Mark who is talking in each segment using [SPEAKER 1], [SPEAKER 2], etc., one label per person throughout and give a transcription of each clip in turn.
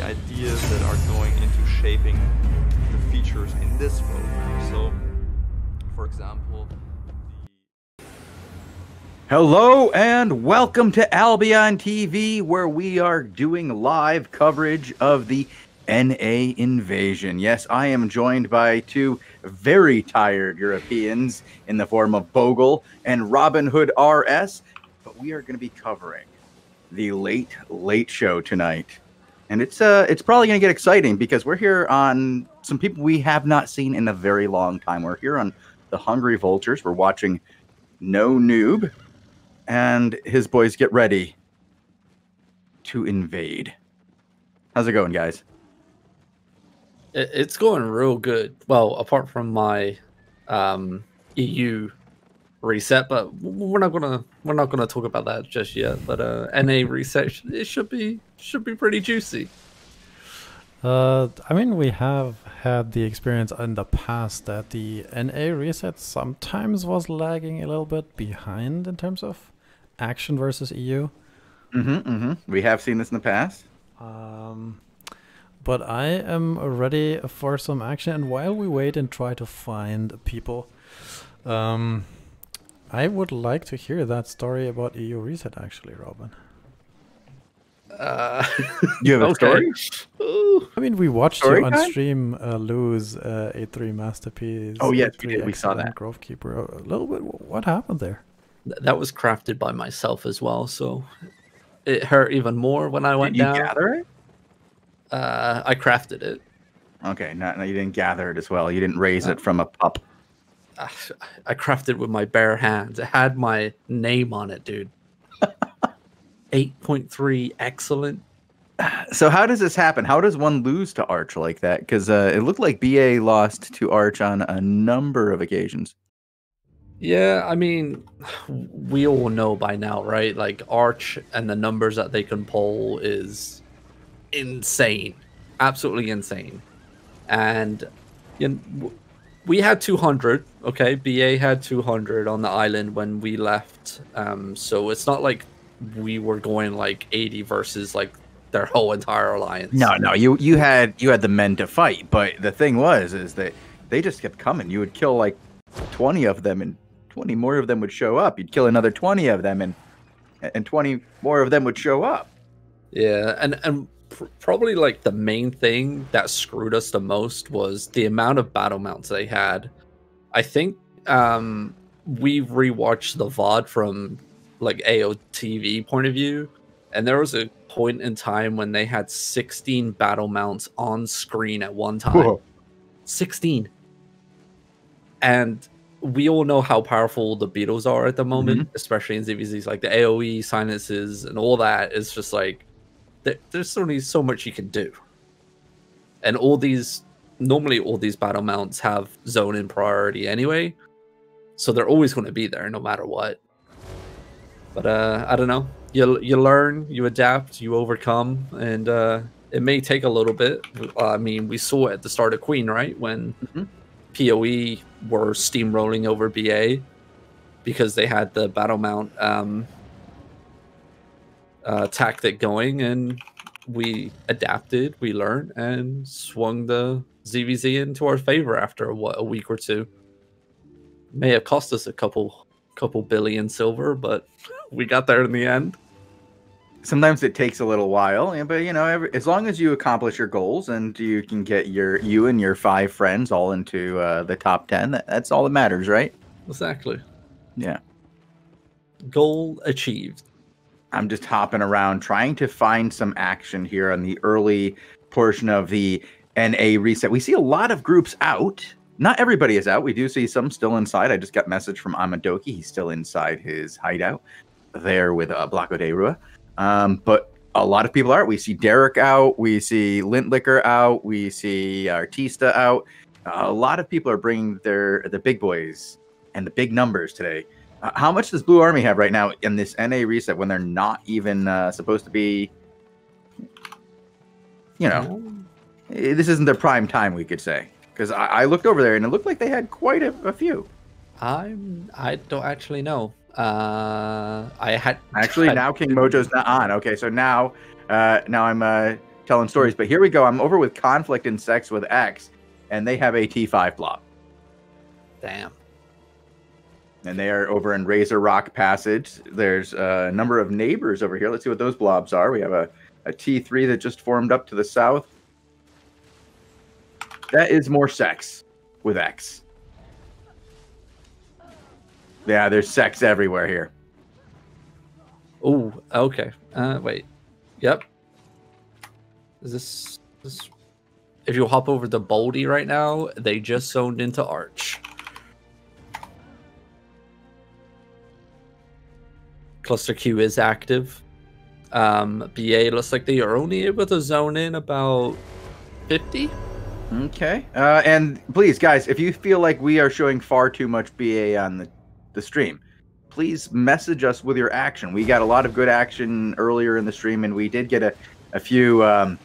[SPEAKER 1] the ideas that are going into shaping the features in this roadmap. So, for example,
[SPEAKER 2] Hello and welcome to Albion TV, where we are doing live coverage of the NA invasion. Yes, I am joined by two very tired Europeans in the form of Bogul and Robin Hood RS, but we are going to be covering the late show tonight. And it's probably going to get exciting because we're here on some people we have not seen in a very long time. We're here on the Hungry Vultures. We're watching No Noob and his boys get ready to invade. How's it going, guys?
[SPEAKER 3] It's going real good. Well, apart from my EU reset, but we're not gonna talk about that just yet. But NA reset, it should be pretty juicy.
[SPEAKER 4] I mean, we have had the experience in the past that the NA reset sometimes was lagging a little bit behind in terms of action versus EU.
[SPEAKER 2] We have seen this in the past.
[SPEAKER 4] But I am ready for some action. And while we wait and try to find people, I would like to hear that story about EU reset, actually, Robin.
[SPEAKER 2] You have a story?
[SPEAKER 4] I mean, we watched
[SPEAKER 2] Story
[SPEAKER 4] you on
[SPEAKER 2] time?
[SPEAKER 4] stream lose A3 Masterpiece.
[SPEAKER 2] Oh, yes,
[SPEAKER 4] A3
[SPEAKER 2] we did. We saw
[SPEAKER 4] Excellent,
[SPEAKER 2] that.
[SPEAKER 4] Grove Keeper. A little bit. What happened there?
[SPEAKER 3] That was crafted by myself as well, so it hurt even more when I went
[SPEAKER 2] Did you
[SPEAKER 3] down.
[SPEAKER 2] gather it?
[SPEAKER 3] I crafted it.
[SPEAKER 2] Okay, no, you didn't gather it as well. You didn't raise it from a pup.
[SPEAKER 3] I crafted with my bare hands. It had my name on it, dude. 8.3 excellent.
[SPEAKER 2] So how does this happen? How does one lose to Arch like that? Because it looked like BA lost to Arch on a number of occasions.
[SPEAKER 3] Yeah, I mean, we all know by now, right? Like, Arch and the numbers that they can pull is insane. Absolutely insane. And we had 200, okay? BA had 200 on the island when we left. So it's not like we were going like 80 versus like their whole entire alliance.
[SPEAKER 2] No, you had the men to fight, but the thing is that they just kept coming. You would kill like 20 of them, and 20 more of them would show up. You'd kill another 20 of them, and 20 more of them would show up.
[SPEAKER 3] Yeah, and probably like the main thing that screwed us the most was the amount of battle mounts they had. I think we rewatched the VOD from like AOTV point of view, and there was a point in time when they had 16 battle mounts on screen at one time.
[SPEAKER 2] Whoa.
[SPEAKER 3] 16. And we all know how powerful the Beatles are at the moment, especially in ZVZs, like the AoE silences and all that. Is just like there's only so much you can do. And normally all these battle mounts have zone in priority anyway, so they're always going to be there no matter what. But I don't know. You learn, you adapt, you overcome, and it may take a little bit. I mean, we saw it at the start of Queen, right? When PoE were steamrolling over BA because they had the battle mount tactic going, and we adapted, we learned, and swung the ZVZ into our favor after a week or two. May have cost us a couple billion silver, but we got there in the end.
[SPEAKER 2] Sometimes it takes a little while, but as long as you accomplish your goals and you can get you and your 5 friends all into the top 10, that's all that matters, right?
[SPEAKER 3] Exactly.
[SPEAKER 2] Yeah.
[SPEAKER 3] Goal achieved.
[SPEAKER 2] I'm just hopping around trying to find some action here on the early portion of the NA reset. We see a lot of groups out. Not everybody is out. We do see some still inside. I just got a message from Amadoki. He's still inside his hideout there with Blanco de Rua. But a lot of people are. We see Derek out. We see Lintlicker out. We see Artista out. A lot of people are bringing the big boys and the big numbers today. How much does Blue Army have right now in this NA reset when they're not even supposed to be, this isn't their prime time, we could say. Because I looked over there and it looked like they had quite a few.
[SPEAKER 3] I don't actually know. I had
[SPEAKER 2] actually now King Mojo's not on. Okay, so now I'm telling stories. But here we go. I'm over with Conflict and Sex with X, and they have a T5 blob.
[SPEAKER 3] Damn.
[SPEAKER 2] And they are over in Razor Rock Passage. There's a number of neighbors over here. Let's see what those blobs are. We have a T3 that just formed up to the south. That is more Sex with X. Yeah, there's sex everywhere here.
[SPEAKER 3] Oh, okay. Wait. Yep. Is this? If you hop over to Boldy right now, they just zoned into Arch. Cluster Q is active. BA looks like they are only able to zone in about 50.
[SPEAKER 2] Okay. And please, guys, if you feel like we are showing far too much BA on the stream, please message us with your action. We got a lot of good action earlier in the stream, and we did get a few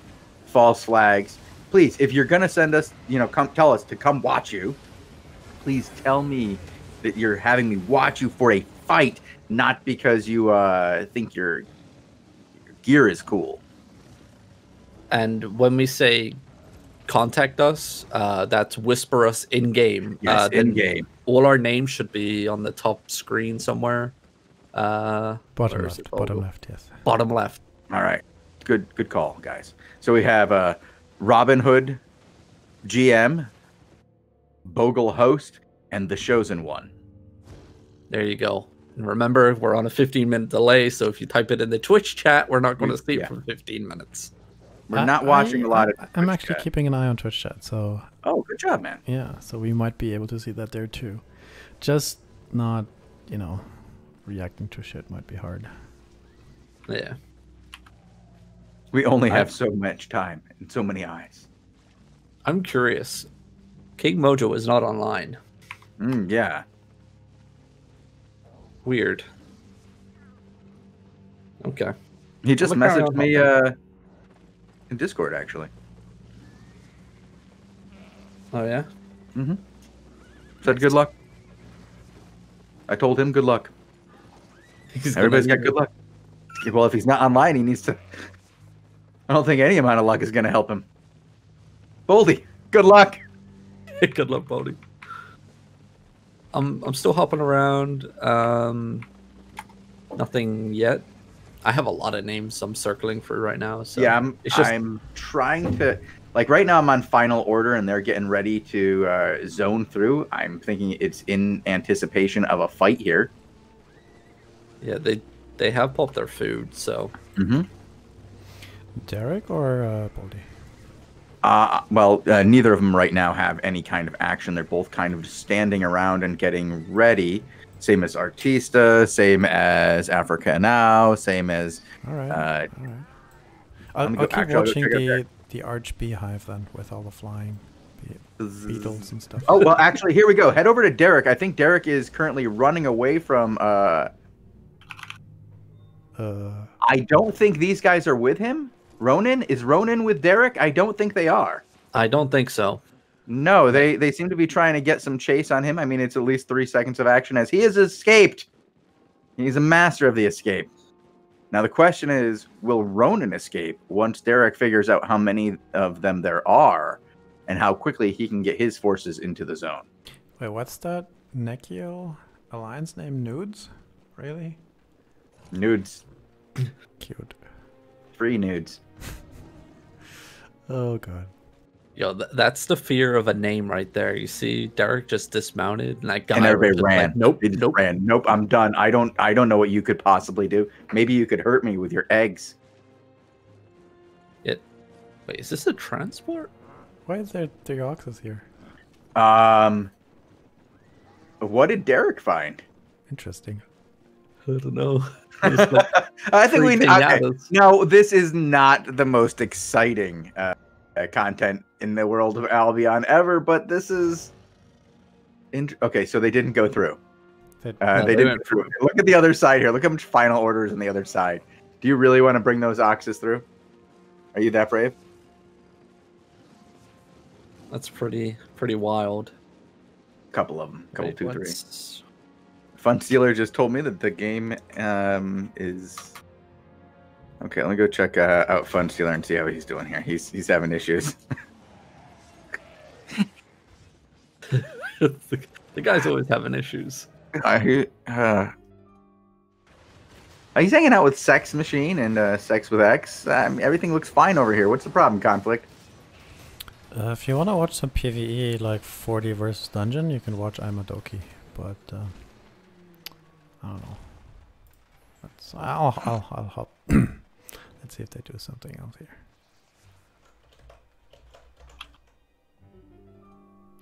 [SPEAKER 2] false flags. Please, if you're going to send us, come tell us to come watch you, please tell me that you're having me watch you for a fight, not because you think your gear is cool.
[SPEAKER 3] And when we say contact us, that's whisper us in game.
[SPEAKER 2] Yes, in game.
[SPEAKER 3] All our names should be on the top screen somewhere.
[SPEAKER 4] Bottom left. Bottom left. Yes.
[SPEAKER 3] Bottom left.
[SPEAKER 2] All right. Good call, guys. So we have Robin Hood, GM, Bogul host, and the Shozen one.
[SPEAKER 3] There you go. And remember, we're on a 15-minute delay, so if you type it in the Twitch chat, we're not going to see it for 15 minutes.
[SPEAKER 2] We're not watching a lot of Twitch
[SPEAKER 4] I'm actually
[SPEAKER 2] chat.
[SPEAKER 4] keeping an eye on Twitch chat, so...
[SPEAKER 2] Oh, good job, man.
[SPEAKER 4] Yeah, so we might be able to see that there too. Just not, reacting to shit might be hard.
[SPEAKER 3] Yeah.
[SPEAKER 2] We only have so much time and so many eyes.
[SPEAKER 3] I'm curious. King Mojo is not online.
[SPEAKER 2] Yeah.
[SPEAKER 3] Weird. Okay.
[SPEAKER 2] He just messaged me in Discord, actually.
[SPEAKER 3] Oh, yeah?
[SPEAKER 2] Mm-hmm. Said good luck. I told him good luck. Everybody's got good luck. Well, if he's not online, he needs to... I don't think any amount of luck is going to help him. Boldy, good luck.
[SPEAKER 3] Good luck, Boldy. I'm still hopping around. Nothing yet. I have a lot of names I'm circling for right now. So
[SPEAKER 2] yeah, I'm trying to... Like, right now I'm on final order, and they're getting ready to zone through. I'm thinking it's in anticipation of a fight here.
[SPEAKER 3] Yeah, they have popped their food, so...
[SPEAKER 2] Mm-hmm.
[SPEAKER 4] Derek or Boldy?
[SPEAKER 2] Well, neither of them right now have any kind of action. They're both kind of just standing around and getting ready. Same as Artista, same as Africa Now, same as...
[SPEAKER 4] All right. I'll keep watching the Arch Beehive then, with all the flying beetles and stuff.
[SPEAKER 2] Oh, well, actually, here we go. Head over to Derek. I think Derek is currently running away from... I don't think these guys are with him. Ronan? Is Ronan with Derek? I don't think they are.
[SPEAKER 3] I don't think so.
[SPEAKER 2] No, they seem to be trying to get some chase on him. I mean, it's at least 3 seconds of action as he has escaped. He's a master of the escape. Now, the question is, will Ronan escape once Derek figures out how many of them there are and how quickly he can get his forces into the zone?
[SPEAKER 4] Wait, what's that Nekiel alliance name? Nudes? Really?
[SPEAKER 2] Nudes.
[SPEAKER 4] Cute.
[SPEAKER 2] Free nudes.
[SPEAKER 4] Oh, God.
[SPEAKER 3] Yo, that's the fear of a name right there. You see, Derek just dismounted, and that guy
[SPEAKER 2] and everybody ran.
[SPEAKER 3] Like, nope,
[SPEAKER 2] they just
[SPEAKER 3] nope,
[SPEAKER 2] ran. Nope, I'm done. I don't know what you could possibly do. Maybe you could hurt me with your eggs.
[SPEAKER 3] Wait, is this a transport?
[SPEAKER 4] Why is there 3 oxes here?
[SPEAKER 2] What did Derek find?
[SPEAKER 4] Interesting.
[SPEAKER 3] I don't know.
[SPEAKER 2] I think we no. This is not the most exciting content in the world of Albion ever, but this is okay. So they didn't go through. They didn't go through. Look at the other side here. Look how much final orders on the other side. Do you really want to bring those oxes through? Are you that brave?
[SPEAKER 3] That's pretty wild.
[SPEAKER 2] Couple of them. Couple,
[SPEAKER 3] Wait,
[SPEAKER 2] 2, 3. Fun Stealer just told me that the game is Okay, let me go check out Fun Stealer and see how he's doing here. He's having issues.
[SPEAKER 3] The guy's always having issues.
[SPEAKER 2] He's hanging out with Sex Machine and Sex with X. Everything looks fine over here. What's the problem, Conflict?
[SPEAKER 4] If you want to watch some PvE like 40 versus dungeon, you can watch Imadoki. But I don't know. I'll hop. Let's see if they do something else here.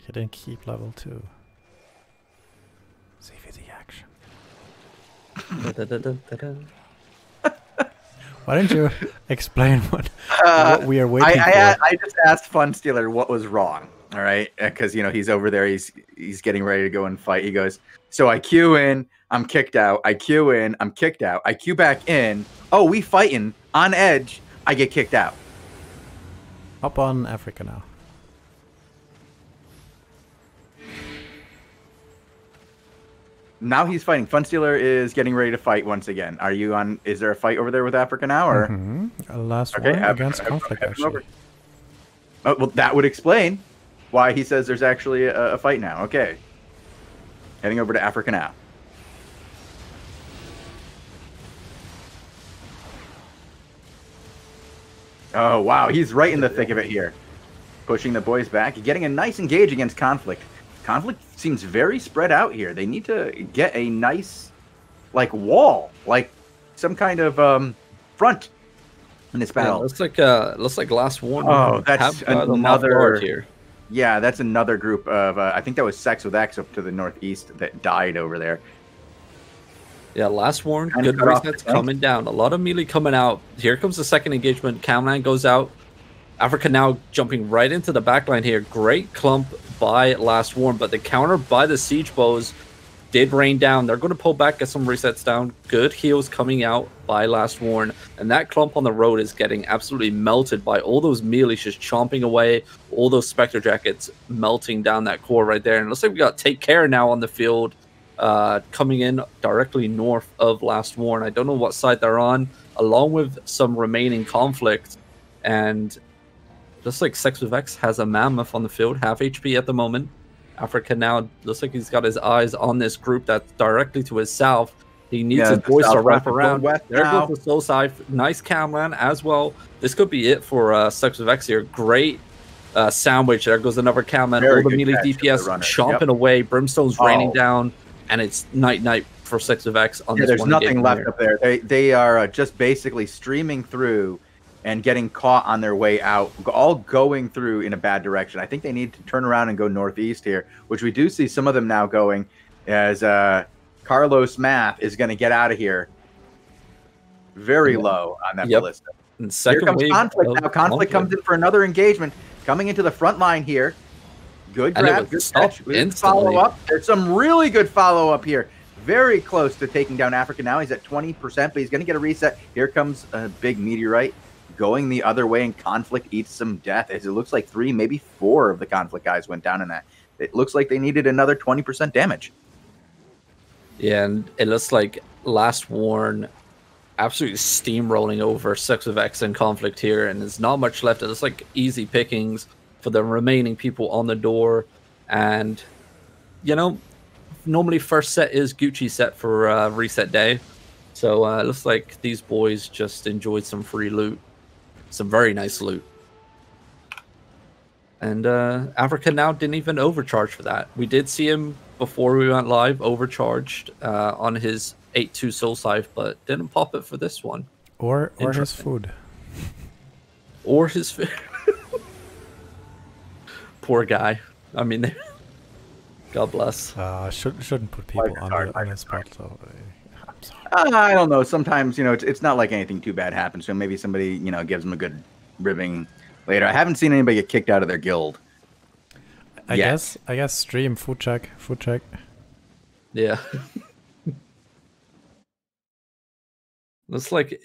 [SPEAKER 4] Hidden keep level 2. CVD action. Why don't you explain what we are waiting for?
[SPEAKER 2] I just asked Fun Stealer what was wrong. All right, because he's over there. He's getting ready to go and fight. He goes, so I queue in, I'm kicked out. I queue in, I'm kicked out. I queue back in. Oh, we fighting on edge. I get kicked out.
[SPEAKER 4] Up on Africa now.
[SPEAKER 2] Now he's fighting. Fun Stealer is getting ready to fight once again. Are you on? Is there a fight over there with Africa now, or
[SPEAKER 4] last one against Conflict? Actually.
[SPEAKER 2] Oh, well, that would explain why he says there's actually a fight now. Okay, heading over to Africa now. Oh wow, he's right in the thick of it here, pushing the boys back, getting a nice engage against Conflict. Conflict seems very spread out here. They need to get a nice, like, wall, like some kind of front in this battle.
[SPEAKER 3] Yeah, looks like Last Warning.
[SPEAKER 2] Oh, that's another
[SPEAKER 3] here.
[SPEAKER 2] Yeah, that's another group of. I think that was Sex with X up to the northeast that died over there.
[SPEAKER 3] Yeah, Last Warning. Good resets coming down. A lot of melee coming out. Here comes the second engagement. Camland goes out. Africa now jumping right into the backline here. Great clump by Last Warn, but the counter by the siege bows did rain down. They're going to pull back, get some resets down. Good heals coming out by Last Warn, and that clump on the road is getting absolutely melted by all those melees just chomping away, all those Spectre Jackets melting down that core right there. And it looks like we got Take Care now on the field, coming in directly north of Last Warn. I don't know what side they're on, along with some remaining Conflict, and just like Sex with X has a Mammoth on the field, half HP at the moment. Africa now looks like he's got his eyes on this group that's directly to his south. He needs his voice to wrap around. There goes the Soul Scythe. Nice Camland as well. This could be it for Sex with X here. Great sandwich. There goes another Camland. All the melee DPS chomping away. Brimstone's raining down. And it's night for Sex with X on this one.
[SPEAKER 2] There's nothing left up there. They are just basically streaming through and getting caught on their way out, all going through in a bad direction. I think they need to turn around and go northeast here, which we do see some of them now going, as Carlos Math is going to get out of here very low on that ballista.
[SPEAKER 3] And
[SPEAKER 2] here comes Conflict now. Conflict comes in for another engagement, coming into the front line here. Good grab, good catch, good follow-up. There's some really good follow-up here. Very close to taking down Africa now. He's at 20%, but he's going to get a reset. Here comes a big meteorite going the other way, and Conflict eats some death, as it looks like 3, maybe 4 of the Conflict guys went down in that. It looks like they needed another 20% damage.
[SPEAKER 3] Yeah, and it looks like Last Warn absolutely steamrolling over Sex with X and Conflict here, and there's not much left. It looks like easy pickings for the remaining people on the door. And, normally first set is Gucci set for reset day. So it looks like these boys just enjoyed some free loot. Some very nice loot. And Africa now didn't even overcharge for that. We did see him before we went live overcharged on his 8-2 Soul Scythe, but didn't pop it for this one.
[SPEAKER 4] Or his food.
[SPEAKER 3] Or his food. Poor guy. I mean, God bless.
[SPEAKER 4] Shouldn't put people on the spot, though.
[SPEAKER 2] I don't know. Sometimes, it's not like anything too bad happens. So maybe somebody, gives them a good ribbing later. I haven't seen anybody get kicked out of their guild.
[SPEAKER 4] I guess stream food check.
[SPEAKER 3] Yeah. looks like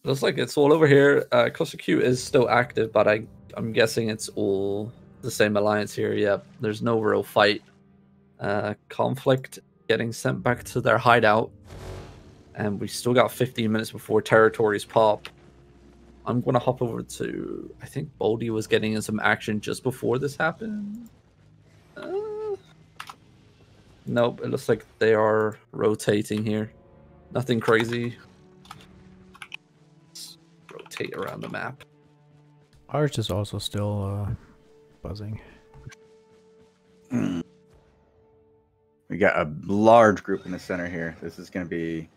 [SPEAKER 3] it's all over here. Cluster Q is still active, but I'm guessing it's all the same alliance here. Yeah, there's no real fight. Conflict getting sent back to their hideout. And we still got 15 minutes before territories pop. I'm going to hop over to... I think Boldy was getting in some action just before this happened. Nope, it looks like they are rotating here. Nothing crazy. Let's rotate around the map.
[SPEAKER 4] Ours is also still buzzing.
[SPEAKER 2] We got a large group in the center here. This is going to be...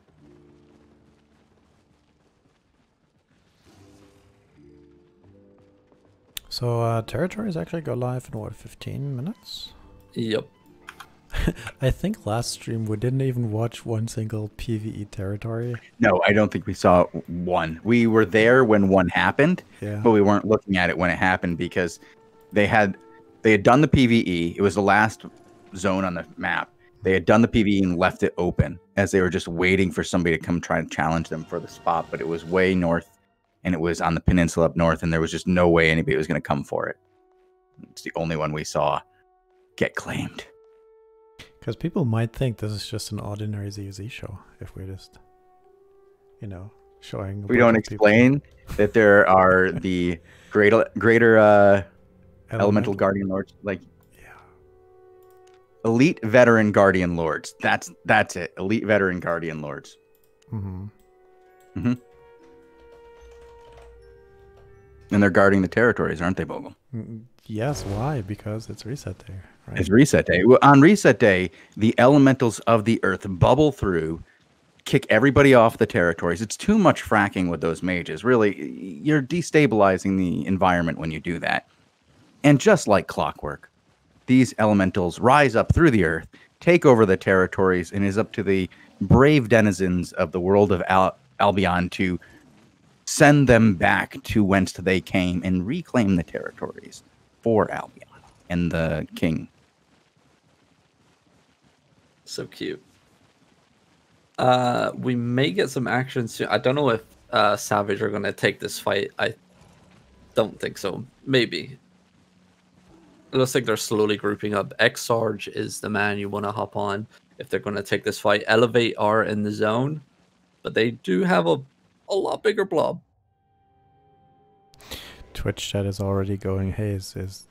[SPEAKER 4] So territories actually go live in what, 15 minutes?
[SPEAKER 3] Yep.
[SPEAKER 4] I think last stream we didn't even watch one single PvE territory.
[SPEAKER 2] No, I don't think we saw one. We were there when one happened,
[SPEAKER 4] Yeah.
[SPEAKER 2] but we weren't looking at it when it happened because they had done the PvE. It was the last zone on the map. They had done the PvE and left it open as they were just waiting for somebody to come try and challenge them for the spot, but it was way north and it was on the peninsula up north and there was just no way anybody was going to come for it. It's the only one we saw get claimed.
[SPEAKER 4] Because people might think this is just an ordinary ZZ show if we're just, you know, showing.
[SPEAKER 2] We don't explain that there are the greater elemental guardian lords, like elite veteran guardian lords. That's it. Elite veteran guardian lords.
[SPEAKER 4] Mm-hmm.
[SPEAKER 2] Mm-hmm. And they're guarding the territories, aren't they, Bogul?
[SPEAKER 4] Yes. Why? Because it's reset day. Right?
[SPEAKER 2] It's reset day. Well, on reset day, the elementals of the earth bubble through, kick everybody off the territories. It's too much fracking with those mages. Really, you're destabilizing the environment when you do that. And just like clockwork, these elementals rise up through the earth, take over the territories, and it is up to the brave denizens of the world of Albion to send them back to whence they came and reclaim the territories for Albion and the king.
[SPEAKER 3] So cute. We may get some action soon. I don't know if Savage are going to take this fight. I don't think so. Maybe. It looks like they're slowly grouping up. X-Sarge is the man you want to hop on if they're going to take this fight. Elevate are in the zone, but they do have a lot bigger blob.
[SPEAKER 4] Twitch chat is already going, hey, is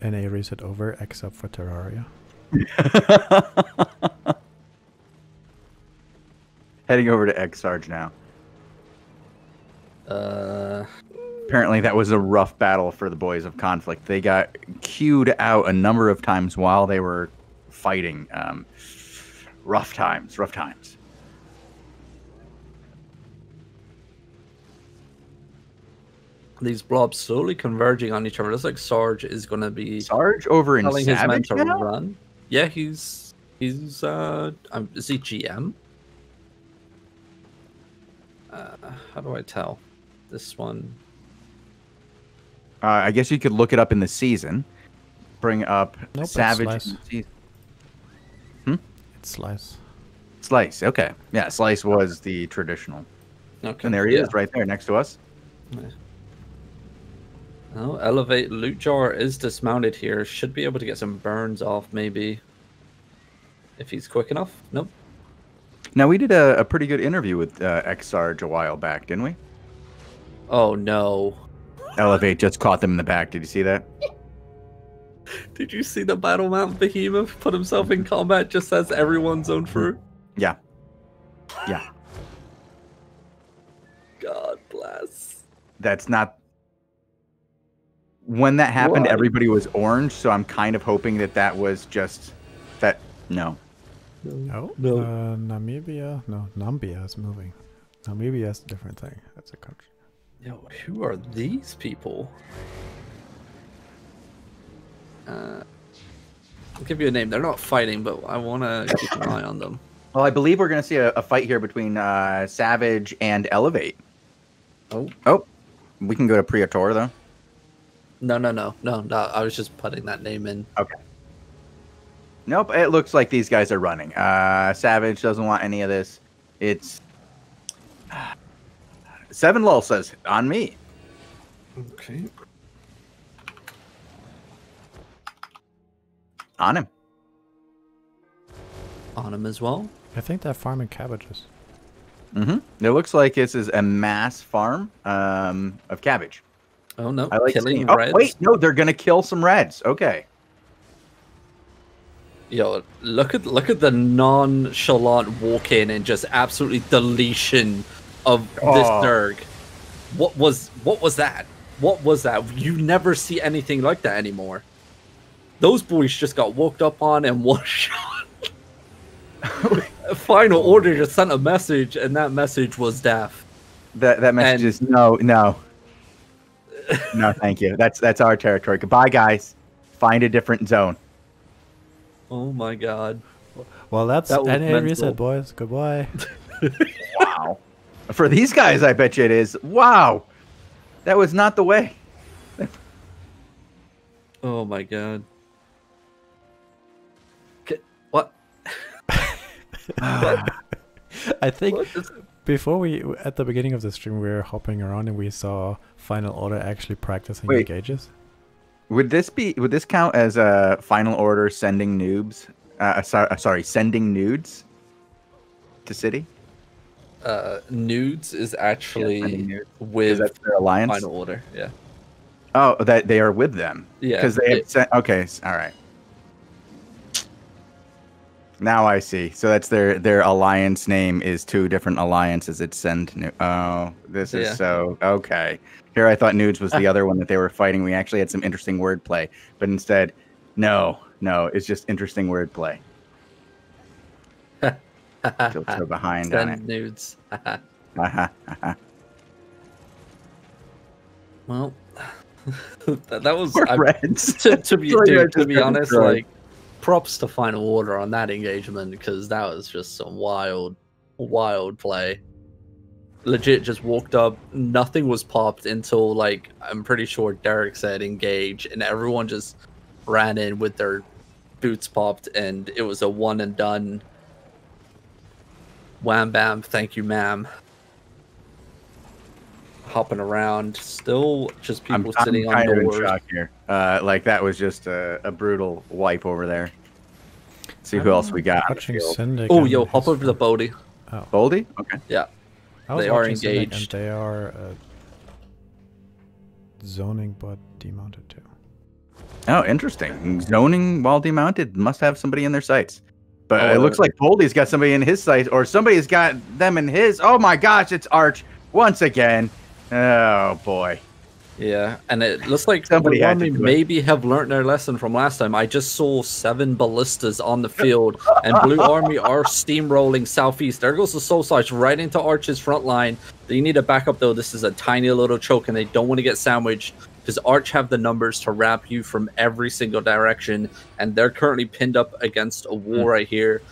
[SPEAKER 4] NA reset over except for Terraria?
[SPEAKER 2] Heading over to X-Sarge now. Apparently that was a rough battle for the boys of Conflict. They got queued out a number of times while they were fighting. Rough times.
[SPEAKER 3] These blobs slowly converging on each other. It looks like Sarge is going to be
[SPEAKER 2] Sarge over in
[SPEAKER 3] telling his men
[SPEAKER 2] Savage
[SPEAKER 3] to
[SPEAKER 2] now?
[SPEAKER 3] run. Yeah, is he GM? How do I tell? This one.
[SPEAKER 2] I guess you could look it up in the season. Bring up
[SPEAKER 4] Nope,
[SPEAKER 2] Savage.
[SPEAKER 4] it's
[SPEAKER 2] In
[SPEAKER 4] Slice.
[SPEAKER 2] the season.
[SPEAKER 4] It's Slice.
[SPEAKER 2] Slice. Okay. Yeah, Slice was the traditional.
[SPEAKER 3] Okay.
[SPEAKER 2] And there he is right there next to us.
[SPEAKER 3] Oh, Elevate Loot Jar is dismounted here. Should be able to get some burns off, maybe. If he's quick enough. Nope.
[SPEAKER 2] Now, we did a pretty good interview with X-Sarge a while back, didn't we?
[SPEAKER 3] Oh, no.
[SPEAKER 2] Elevate just caught them in the back. Did you see that?
[SPEAKER 3] Did you see the battle map Behemoth put himself in combat just as everyone's zoned through?
[SPEAKER 2] Yeah. Yeah.
[SPEAKER 3] God bless.
[SPEAKER 2] That's not... When that happened,
[SPEAKER 3] Why?
[SPEAKER 2] everybody was orange, so I'm kind of hoping that was just... that... No.
[SPEAKER 4] Oh,
[SPEAKER 3] No.
[SPEAKER 4] Namibia? No, Nambia is moving. Namibia is a different thing. That's a country.
[SPEAKER 3] Yo, who are these people? I'll give you a name. They're not fighting, but I want to keep an eye on them.
[SPEAKER 2] Well, I believe we're going to see a fight here between Savage and Elevate. Oh. We can go to Priator, though.
[SPEAKER 3] No. I was just putting that name in.
[SPEAKER 2] Okay. Nope, it looks like these guys are running. Savage doesn't want any of this. It's... Seven Lull says, on me.
[SPEAKER 3] Okay.
[SPEAKER 2] On him.
[SPEAKER 3] On him as well.
[SPEAKER 4] I think they're farming cabbages.
[SPEAKER 2] It looks like this is a mass farm of cabbage.
[SPEAKER 3] Oh no,
[SPEAKER 2] I like
[SPEAKER 3] killing
[SPEAKER 2] seeing.
[SPEAKER 3] reds.
[SPEAKER 2] Oh wait, no, they're gonna kill some reds. Okay.
[SPEAKER 3] Yo, look at the nonchalant walk in and just absolutely deletion of this Zerg. What was that? What was that? You never see anything like that anymore. Those boys just got walked up on and one shot. Final Order just sent a message, and that message was death.
[SPEAKER 2] That message is no, thank you. That's our territory. Goodbye, guys. Find a different zone.
[SPEAKER 3] Oh my god.
[SPEAKER 4] Well, that's
[SPEAKER 3] That was
[SPEAKER 4] NA
[SPEAKER 3] mental.
[SPEAKER 4] reset, boys. Goodbye.
[SPEAKER 2] Wow. For these guys, I bet you it is. Wow. That was not the way.
[SPEAKER 3] Oh my god. What?
[SPEAKER 4] I think before at the beginning of the stream, we were hopping around and we saw Final Order actually practicing engages.
[SPEAKER 2] Would this count as a Final Order sending noobs? Sending nudes to city?
[SPEAKER 3] Nudes is actually with
[SPEAKER 2] that's their alliance.
[SPEAKER 3] Final Order, yeah.
[SPEAKER 2] Oh, that they are with them.
[SPEAKER 3] Yeah.
[SPEAKER 2] Because they have sent. Okay, all right. Now I see. So that's their alliance name is two different alliances. It's send. Oh, this is so okay. Here I thought nudes was the other one that they were fighting. We actually had some interesting wordplay, but instead, no, it's just interesting wordplay. Filter behind
[SPEAKER 3] Send
[SPEAKER 2] on it.
[SPEAKER 3] nudes. Well, that was
[SPEAKER 2] Reds.
[SPEAKER 3] to be honest, like props to Final Order on that engagement because that was just some wild play. Legit just walked up, nothing was popped until like I'm pretty sure Derek said engage, and everyone just ran in with their boots popped, and it was a one and done. Wham bam, thank you, ma'am. Hopping around, still just people sitting on doors.
[SPEAKER 2] I'm kind of in shock here. Like that was just a brutal wipe over there. Let's see who else we got.
[SPEAKER 3] Oh, yo, hop over to Bodhi.
[SPEAKER 4] Oh.
[SPEAKER 2] Boldy? Okay.
[SPEAKER 3] Yeah. They are engaged.
[SPEAKER 4] And they are zoning but demounted too.
[SPEAKER 2] Oh, interesting. Zoning while demounted must have somebody in their sights. But it looks like Boldy's got somebody in his sights, or somebody's got them in his. Oh my gosh, it's Arch once again. Oh boy.
[SPEAKER 3] Yeah, and it looks like
[SPEAKER 2] somebody had to
[SPEAKER 3] maybe have learned their lesson from last time. I just saw 7 ballistas on the field, and Blue Army are steamrolling southeast. There goes the Soul Size right into Arch's front line. They need to back up, though. This is a tiny little choke, and they don't want to get sandwiched because Arch have the numbers to wrap you from every single direction, and they're currently pinned up against a wall right here.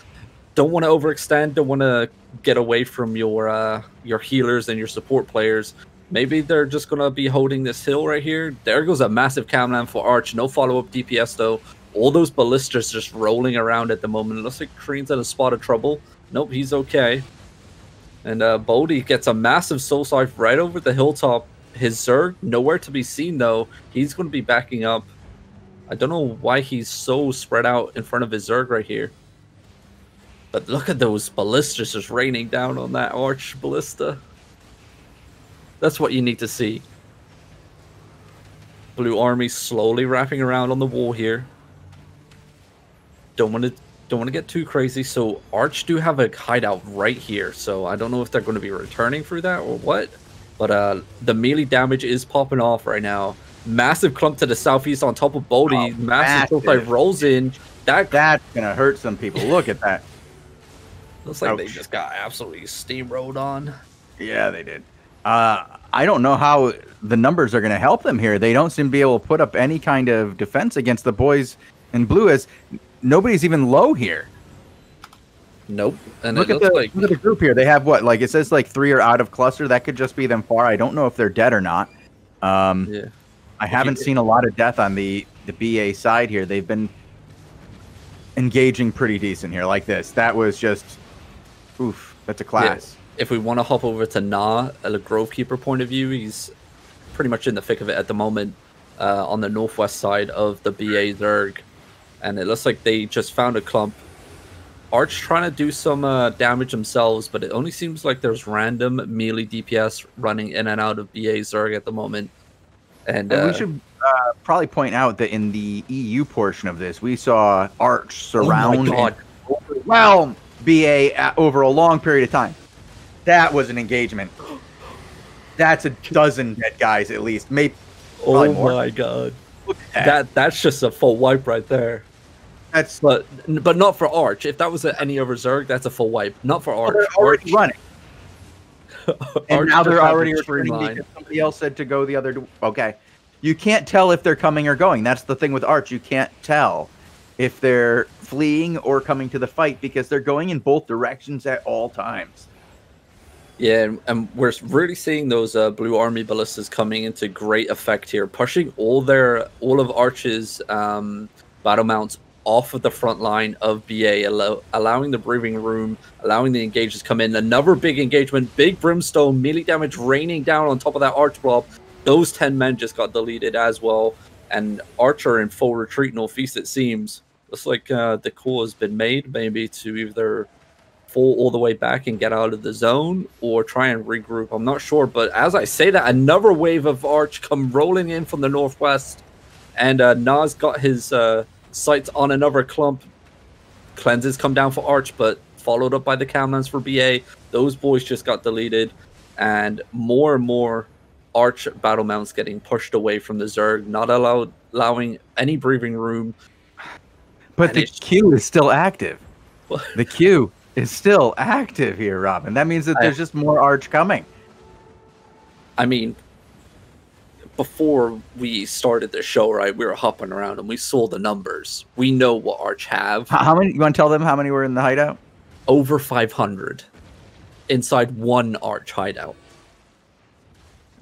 [SPEAKER 3] Don't want to overextend. Don't want to get away from your healers and your support players. Maybe they're just going to be holding this hill right here. There goes a massive camland for Arch. No follow-up DPS, though. All those ballistas just rolling around at the moment. It looks like Kreen's in a spot of trouble. Nope, he's okay. And Bodhi gets a massive soul scythe right over the hilltop. His Zerg, nowhere to be seen, though. He's going to be backing up. I don't know why he's so spread out in front of his Zerg right here. But look at those ballistas just raining down on that Arch ballista. That's what you need to see. Blue Army slowly wrapping around on the wall here. Don't want to get too crazy. So Arch do have a hideout right here. So I don't know if they're going to be returning through that or what. But the melee damage is popping off right now. Massive clump to the southeast on top of Bodhi. Oh, massive cliff rolls in. That's
[SPEAKER 2] gonna hurt some people. Look at that.
[SPEAKER 3] Looks like they just got absolutely steamrolled on.
[SPEAKER 2] Yeah, they did. I don't know how the numbers are going to help them here. They don't seem to be able to put up any kind of defense against the boys in blue, as nobody's even low here.
[SPEAKER 3] Nope. And
[SPEAKER 2] look at the group here. They have what? Like it says, like 3 are out of cluster. That could just be them far. I don't know if they're dead or not.
[SPEAKER 3] Yeah.
[SPEAKER 2] I haven't seen a lot of death on the BA side here. They've been engaging pretty decent here, like this. That was just, oof. That's a class.
[SPEAKER 3] Yeah. If we want to hop over to Na, a Grovekeeper point of view, he's pretty much in the thick of it at the moment on the northwest side of the BA Zerg. And it looks like they just found a clump Arch trying to do some damage themselves, but it only seems like there's random melee DPS running in and out of BA Zerg at the moment. And
[SPEAKER 2] we should probably point out that in the EU portion of this, we saw Arch surround and overwhelm BA over a long period of time. That was an engagement. That's a dozen dead guys at least. Maybe.
[SPEAKER 3] Oh my god. That's just a full wipe right there.
[SPEAKER 2] That's
[SPEAKER 3] but not for Arch. If that was any other Zerg, that's a full wipe. Not for Arch.
[SPEAKER 2] They're already running. And now they're already
[SPEAKER 3] returning
[SPEAKER 2] because somebody else said to go the other. Okay, you can't tell if they're coming or going. That's the thing with Arch. You can't tell if they're fleeing or coming to the fight because they're going in both directions at all times.
[SPEAKER 3] Yeah, and we're really seeing those blue army ballistas coming into great effect here, pushing all of Arch's battle mounts off of the front line of BA, allowing the breathing room, allowing the engagers to come in. Another big engagement, big brimstone, melee damage raining down on top of that Arch blob. Those 10 men just got deleted as well, and Archer in full retreat northeast, it seems. Looks like the call has been made, maybe to either fall all the way back and get out of the zone or try and regroup. I'm not sure, but as I say that, another wave of Arch come rolling in from the northwest, and Nas got his sights on another clump. Cleanses come down for Arch, but followed up by the Camlands for BA. Those boys just got deleted, and more Arch battle mounts getting pushed away from the Zerg, not allowing any breathing room.
[SPEAKER 2] But the queue is still active. The queue is still active here, Robin. That means that there's just more Arch coming.
[SPEAKER 3] I mean, before we started the show, right, we were hopping around and we saw the numbers. We know what Arch have.
[SPEAKER 2] How many? You want to tell them how many were in the hideout?
[SPEAKER 3] Over 500 inside one Arch hideout.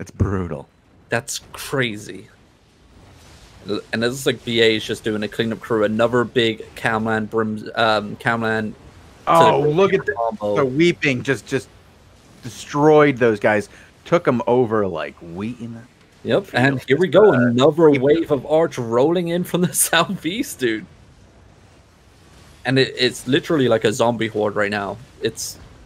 [SPEAKER 2] It's brutal.
[SPEAKER 3] That's crazy. And it looks like BA is just doing a cleanup crew. Another big Camland Camland.
[SPEAKER 2] Oh, look at the weeping! Just destroyed those guys. Took them over like wheat in the.
[SPEAKER 3] Yep, and here we go. Another wave of Arch rolling in from the southeast, dude. And it's literally like a zombie horde right now.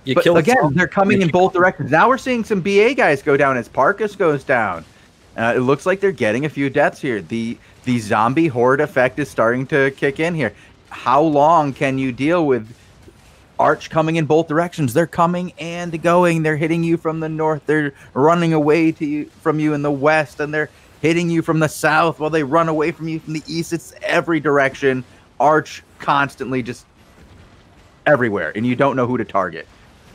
[SPEAKER 2] They're coming in both directions. Now we're seeing some BA guys go down as Parkus goes down. It looks like they're getting a few deaths here. The zombie horde effect is starting to kick in here. How long can you deal with Arch coming in both directions? They're coming and going. They're hitting you from the north. They're running away from you in the west, and they're hitting you from the south while they run away from you from the east. It's every direction. Arch constantly just everywhere, and you don't know who to target.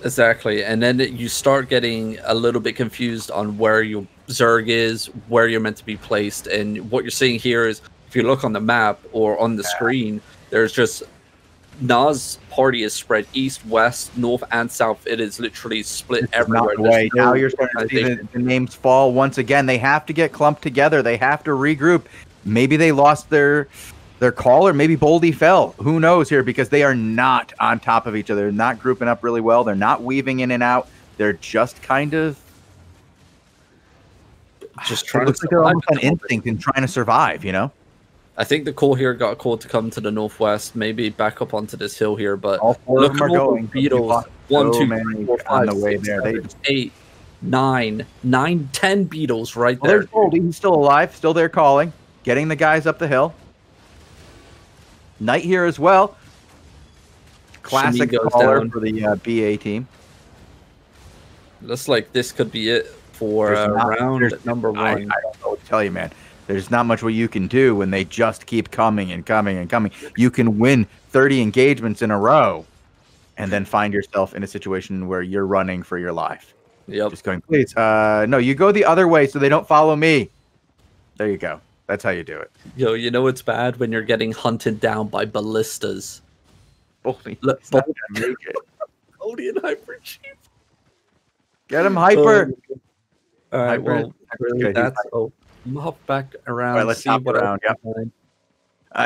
[SPEAKER 3] Exactly, and then you start getting a little bit confused on where your Zerg is, where you're meant to be placed, and what you're seeing here is, if you look on the map or on the screen, there's just Nas' party is spread east, west, north, and south. It is literally split everywhere.
[SPEAKER 2] Now you're starting to see the names fall once again. They have to get clumped together. They have to regroup. Maybe they lost their call, or maybe Boldy fell. Who knows here, because they are not on top of each other. They're not grouping up really well. They're not weaving in and out. They're just kind of just trying to. They're almost on instinct and trying to survive. You know.
[SPEAKER 3] I think the call here got called to come to the northwest, maybe back up onto this hill here. But
[SPEAKER 2] all four of them are going.
[SPEAKER 3] Beetles, 1, 2, 3, 4, 5,
[SPEAKER 2] on the way
[SPEAKER 3] 6,
[SPEAKER 2] there.
[SPEAKER 3] 7, 8, 9, 10 Beetles right there.
[SPEAKER 2] There's Boldy. He's still alive. Still there calling, getting the guys up the hill. Knight here as well. Classic caller for the BA team.
[SPEAKER 3] Looks like this could be it for round number 1.
[SPEAKER 2] I don't know what to tell you, man. There's not much what you can do when they just keep coming and coming and coming. You can win 30 engagements in a row and then find yourself in a situation where you're running for your life.
[SPEAKER 3] Yep.
[SPEAKER 2] Just going, please. No, you go the other way so they don't follow me. There you go. That's how you do it.
[SPEAKER 3] Yo, you know it's bad when you're getting hunted down by ballistas.
[SPEAKER 2] Boldy
[SPEAKER 3] and Hyper Chief.
[SPEAKER 2] Get him, Hyper.
[SPEAKER 3] All right,
[SPEAKER 2] Hyper.
[SPEAKER 3] well, really, that's... Oh, I'm gonna hop back around.
[SPEAKER 2] All right, let's hop around. Yep.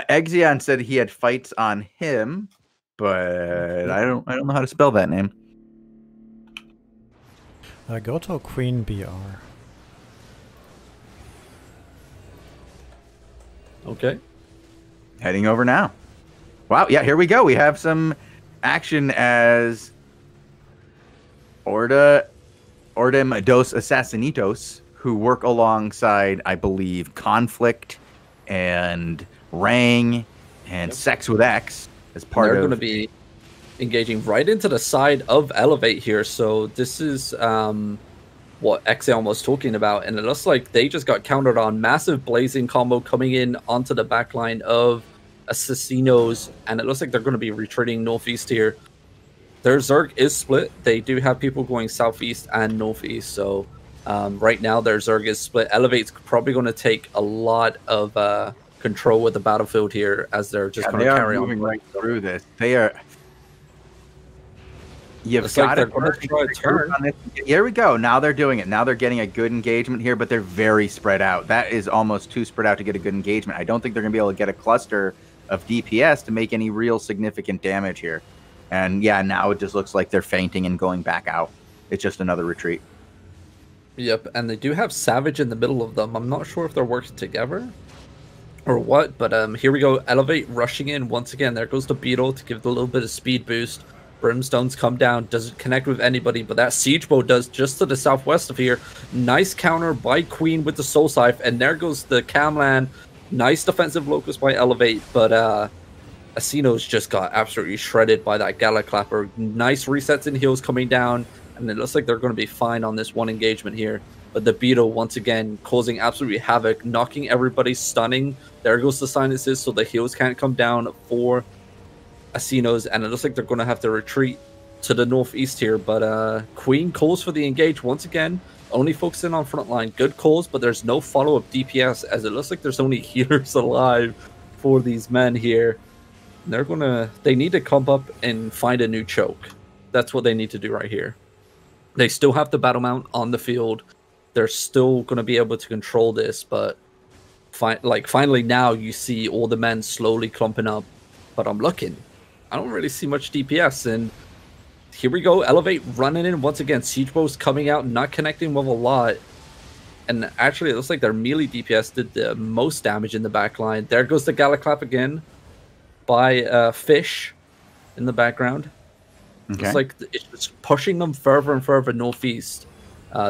[SPEAKER 2] Exion said he had fights on him, but I don't know how to spell that name.
[SPEAKER 4] Go to Queen BR.
[SPEAKER 3] Okay.
[SPEAKER 2] Heading over now. Wow, yeah, here we go. We have some action as Ordem dos Assassinitos, who work alongside, I believe, Conflict and Rang and Sex with X as part of...
[SPEAKER 3] They're going to be engaging right into the side of Elevate here. So this is what Exeon was talking about. And it looks like they just got countered on. Massive blazing combo coming in onto the backline of Assassinos. And it looks like they're going to be retreating northeast here. Their Zerg is split. They do have people going southeast and northeast. So right now their Zerg is split. Elevate's probably going to take a lot of control with the battlefield here as they're just going to carry on.
[SPEAKER 2] Moving right through this. They are... You've got to turn on this. Here we go. Now they're doing it. Now they're getting a good engagement here, but they're very spread out. That is almost too spread out to get a good engagement. I don't think they're going to be able to get a cluster of DPS to make any real significant damage here. And yeah, now it just looks like they're fainting and going back out. It's just another retreat.
[SPEAKER 3] Yep, and they do have Savage in the middle of them. I'm not sure if they're working together or what, but here we go. Elevate rushing in once again. There goes the Beetle to give it a little bit of speed boost. Brimstones come down, doesn't connect with anybody, but that Siege Bow does just to the southwest of here. Nice counter by Queen with the Soul Scythe, and there goes the Camland. Nice defensive locus by Elevate, but Asino's just got absolutely shredded by that Gala Clapper. Nice resets and heals coming down, and it looks like they're going to be fine on this one engagement here. But the Beetle, once again, causing absolutely havoc, knocking everybody, stunning. There goes the silences, so the heals can't come down for Asinos, and it looks like they're going to have to retreat to the northeast here. But Queen calls for the engage once again, only focusing on frontline. Good calls, but there's no follow-up DPS, as it looks like there's only healers alive for these men here. They need to come up and find a new choke. That's what they need to do right here. They still have the battle mount on the field. They're still going to be able to control this, but finally now you see all the men slowly clumping up. But I'm looking. I don't really see much DPS, and here we go. Elevate running in once again. Siege Bow's coming out, not connecting with a lot. And actually, it looks like their melee DPS did the most damage in the back line. There goes the Galaclap again by Fish in the background. Okay. It's like it's just pushing them further and further northeast.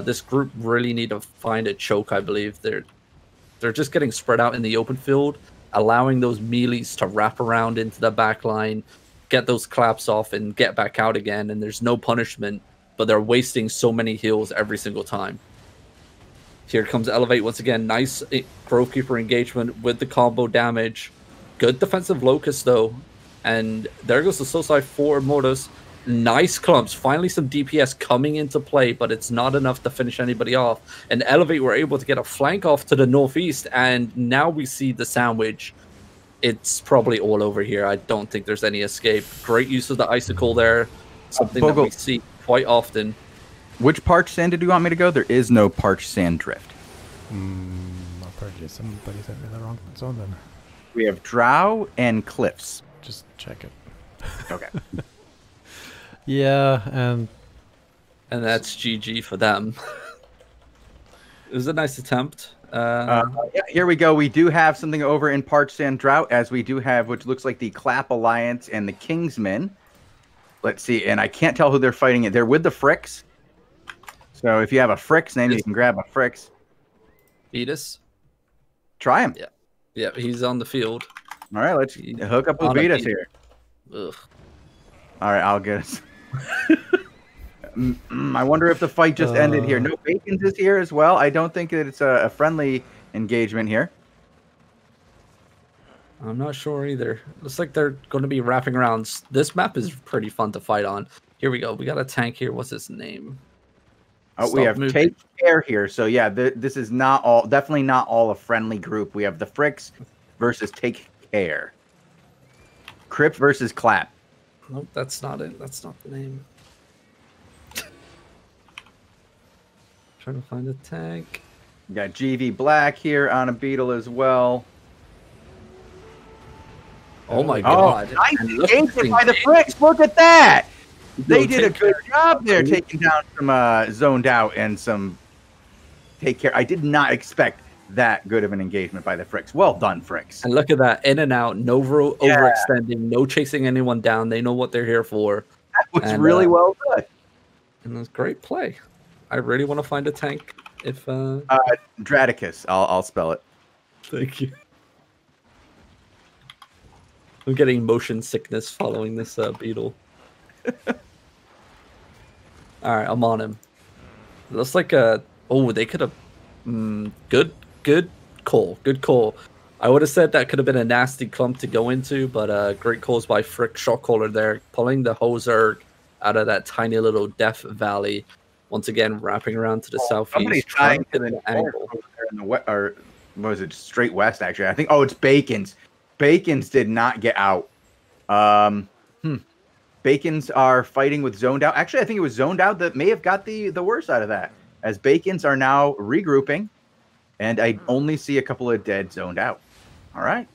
[SPEAKER 3] This group really need to find a choke, I believe. They're just getting spread out in the open field, allowing those melees to wrap around into the back line, get those claps off, and get back out again. And there's no punishment, but they're wasting so many heals every single time. Here comes Elevate once again. Nice Grove Keeper engagement with the combo damage. Good defensive Locust, though. And there goes the Soul Scythe for Mortis. Nice clumps. Finally some DPS coming into play, but it's not enough to finish anybody off. And Elevate were able to get a flank off to the northeast, and now we see the sandwich. It's probably all over here. I don't think there's any escape. Great use of the Icicle there. Something that we see quite often.
[SPEAKER 2] Which parched sand did you want me to go? There is no parched sand drift.
[SPEAKER 4] Apparently somebody sent me the wrong zone then.
[SPEAKER 2] We have Drow and Cliffs.
[SPEAKER 4] Just check it.
[SPEAKER 2] Okay.
[SPEAKER 4] Yeah, and
[SPEAKER 3] that's GG for them. It was a nice attempt.
[SPEAKER 2] Yeah, here we go. We do have something over in Parched Sand Drought, as we do have, which looks like the Clap Alliance and the Kingsmen. Let's see, and I can't tell who they're fighting. They're with the Fricks. So if you have a Fricks name, you can grab a Fricks.
[SPEAKER 3] Vetus?
[SPEAKER 2] Try him.
[SPEAKER 3] Yeah. Yeah, he's on the field.
[SPEAKER 2] All right, let's hook up with Vetus here.
[SPEAKER 3] Ugh.
[SPEAKER 2] All right, I'll get us. I wonder if the fight just ended here. No Bacon's is here as well. I don't think that it's a friendly engagement here.
[SPEAKER 3] I'm not sure either. Looks like they're going to be wrapping around. This map is pretty fun to fight on. Here we go. We got a tank here. What's his name?
[SPEAKER 2] Oh, we have Take Care here. So yeah, this is definitely not all a friendly group. We have the Fricks versus Take Care. Crypt versus Clap.
[SPEAKER 3] Nope, that's not it. That's not the name. Trying to find a tank.
[SPEAKER 2] We got GV Black here on a Beetle as well.
[SPEAKER 3] Oh my god.
[SPEAKER 2] Nice engagement by the Fricks. Look at that. They did a good job there taking down some Zoned Out and some Take Care. I did not expect that good of an engagement by the Fricks. Well done, Fricks.
[SPEAKER 3] And look at that, in and out, no overextending, no chasing anyone down. They know what they're here for.
[SPEAKER 2] That was really well done.
[SPEAKER 3] And it's great play. I really want to find a tank. If
[SPEAKER 2] Draticus, I'll spell it.
[SPEAKER 3] Thank you. I'm getting motion sickness following this beetle. All right, I'm on him. Looks like they could have. Good call. Good call. I would have said that could have been a nasty clump to go into, but great calls by Frick Shotcaller there, pulling the Hozerg out of that tiny little Death Valley. Once again, wrapping around to the southeast.
[SPEAKER 2] Somebody's trying to the angle. In the west, or was it straight west? Actually, I think. Oh, it's Bacon's. Bacon's did not get out. Bacon's are fighting with Zoned Out. Actually, I think it was Zoned Out that may have got the worst out of that, as Bacon's are now regrouping, and I only see a couple of dead Zoned Out. All right.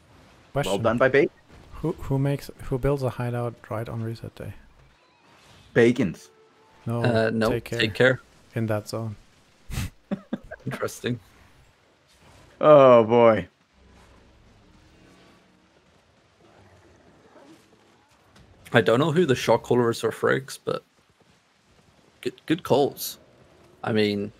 [SPEAKER 4] Question.
[SPEAKER 2] Well done by Bacon.
[SPEAKER 4] Who builds a hideout right on reset day?
[SPEAKER 2] Bacon's.
[SPEAKER 3] No, take care.
[SPEAKER 4] In that zone.
[SPEAKER 3] Interesting.
[SPEAKER 2] Oh boy.
[SPEAKER 3] I don't know who the shot callers are, Fricks, but good calls. I mean,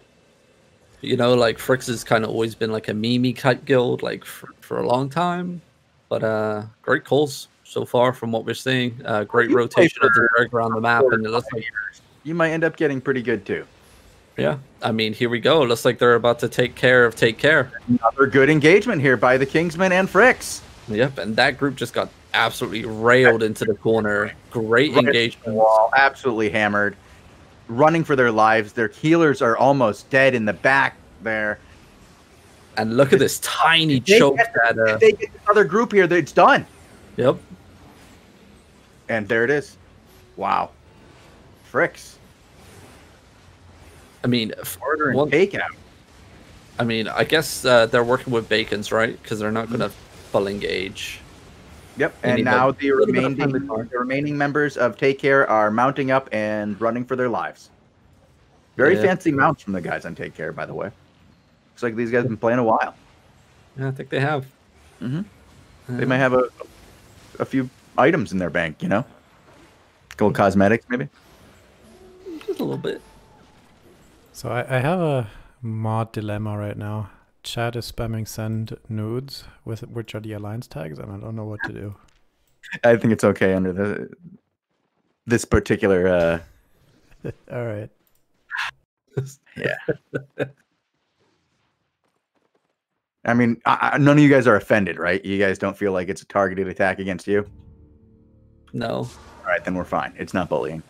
[SPEAKER 3] like Fricks has kind of always been like a meme type guild, like for a long time. But great calls so far from what we're seeing. Great rotation of the Zerg around the map, and it looks like
[SPEAKER 2] you might end up getting pretty good too.
[SPEAKER 3] Yeah, I mean, here we go. Looks like they're about to take care of Take Care.
[SPEAKER 2] Another good engagement here by the Kingsmen and Fricks.
[SPEAKER 3] Yep, and that group just got absolutely railed into the corner. Great engagement.
[SPEAKER 2] Wall, absolutely hammered. Running for their lives. Their healers are almost dead in the back there.
[SPEAKER 3] And look at this tiny choke.
[SPEAKER 2] If they get another group here, it's done.
[SPEAKER 3] Yep.
[SPEAKER 2] And there it is. Wow. Fricks.
[SPEAKER 3] I mean,
[SPEAKER 2] order and takeout.
[SPEAKER 3] I mean, I guess they're working with Bacons, right? Because they're not going to full engage.
[SPEAKER 2] Yep, and now the remaining members of Take Care are mounting up and running for their lives. Very fancy mounts from the guys on Take Care, by the way. Looks like these guys have been playing a while.
[SPEAKER 3] Yeah, I think they have.
[SPEAKER 2] They might have a few items in their bank, A little cosmetics, maybe?
[SPEAKER 3] Just a little bit.
[SPEAKER 4] So I have a mod dilemma right now. Chat is spamming send nudes with which are the alliance tags, and I don't know what to do.
[SPEAKER 2] I think it's okay under this particular.
[SPEAKER 4] All right.
[SPEAKER 2] Yeah. I mean, none of you guys are offended, right? You guys don't feel like it's a targeted attack against you?
[SPEAKER 3] No.
[SPEAKER 2] All right, then we're fine. It's not bullying.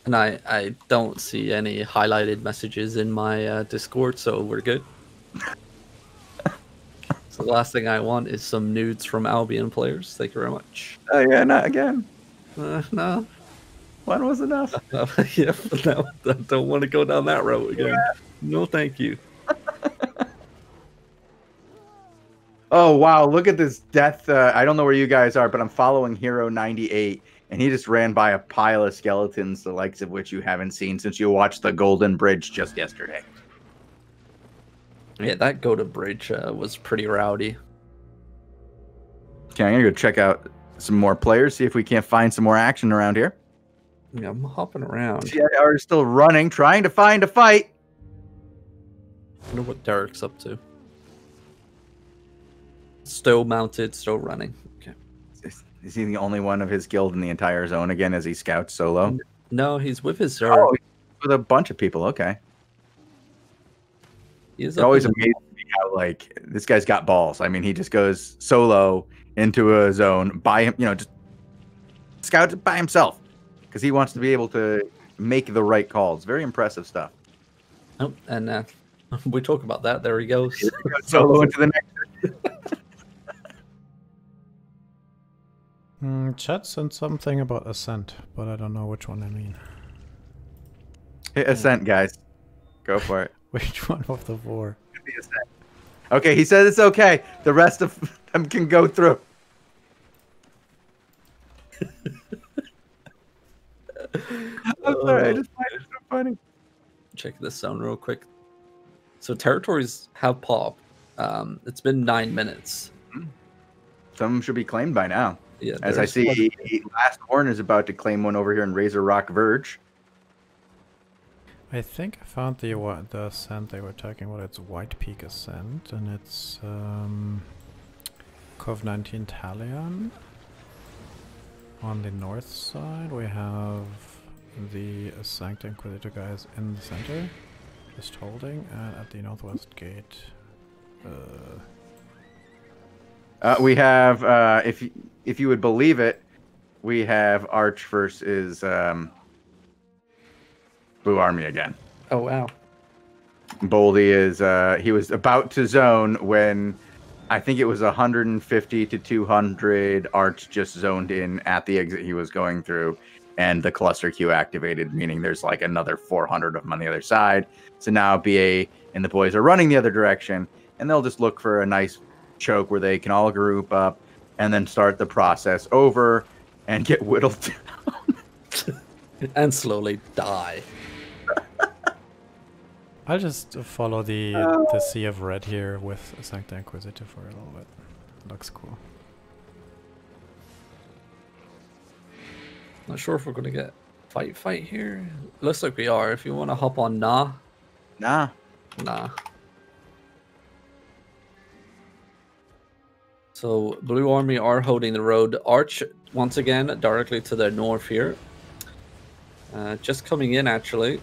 [SPEAKER 3] And I don't see any highlighted messages in my Discord, so we're good. So the last thing I want is some nudes from Albion players. Thank you very much.
[SPEAKER 2] Oh yeah, not again.
[SPEAKER 3] No.
[SPEAKER 2] One was enough.
[SPEAKER 3] Yeah, but no, I don't want to go down that road again. Yeah. No, thank you.
[SPEAKER 2] Oh wow, look at this death. I don't know where you guys are, but I'm following Hero 98, and he just ran by a pile of skeletons, the likes of which you haven't seen since you watched the Golden Bridge just yesterday.
[SPEAKER 3] Yeah, that Golden Bridge was pretty rowdy.
[SPEAKER 2] Okay, I'm gonna go check out some more players, see if we can't find some more action around here.
[SPEAKER 3] Yeah, I'm hopping around.
[SPEAKER 2] GIR is still running, trying to find a fight.
[SPEAKER 3] I wonder what Derek's up to. Still mounted, still running. Okay.
[SPEAKER 2] Is he the only one of his guild in the entire zone again as he scouts solo?
[SPEAKER 3] No, he's with his Zerg.
[SPEAKER 2] Oh, with a bunch of people. Okay. It's always amazing how, like, this guy's got balls. I mean, he just goes solo into a zone by him, just scouts by himself because he wants to be able to make the right calls. Very impressive stuff.
[SPEAKER 3] Oh, and we talk about that. There he goes.
[SPEAKER 2] Solo into the next.
[SPEAKER 4] Chat sent something about Ascent, but I don't know which one I mean.
[SPEAKER 2] Hit Ascent, guys. Go for it.
[SPEAKER 4] Which one of the four?
[SPEAKER 2] Okay, he says it's okay. The rest of them can go through. I'm sorry, I just find it so funny.
[SPEAKER 3] Check this sound real quick. So territories have popped. It's been 9 minutes.
[SPEAKER 2] Some of them should be claimed by now.
[SPEAKER 3] Yeah,
[SPEAKER 2] As I see, Last Horn is about to claim one over here in Razor Rock Verge.
[SPEAKER 4] I think I found the ascent they were talking about. It's White Peak Ascent, and it's Cove 19 Talion. On the north side, we have the Sancta Inquisitor guys in the center, just holding, and at the northwest gate.
[SPEAKER 2] We have, if you would believe it, we have Arch versus Blue Army again.
[SPEAKER 3] Oh wow!
[SPEAKER 2] Boldy is he was about to zone when I think it was 150 to 200. Arch just zoned in at the exit he was going through, and the cluster queue activated, meaning there's like another 400 of them on the other side. So now BA and the boys are running the other direction, and they'll just look for a nice choke where they can all group up and then start the process over and get whittled down.
[SPEAKER 3] And slowly die.
[SPEAKER 4] I'll just follow the Sea of Red here with Sancta Inquisitor for a little bit. Looks cool.
[SPEAKER 3] Not sure if we're gonna get fight here. Looks like we are. If you want to hop on, nah. So Blue Army are holding the road. Arch once again directly to the north here. Just coming in actually.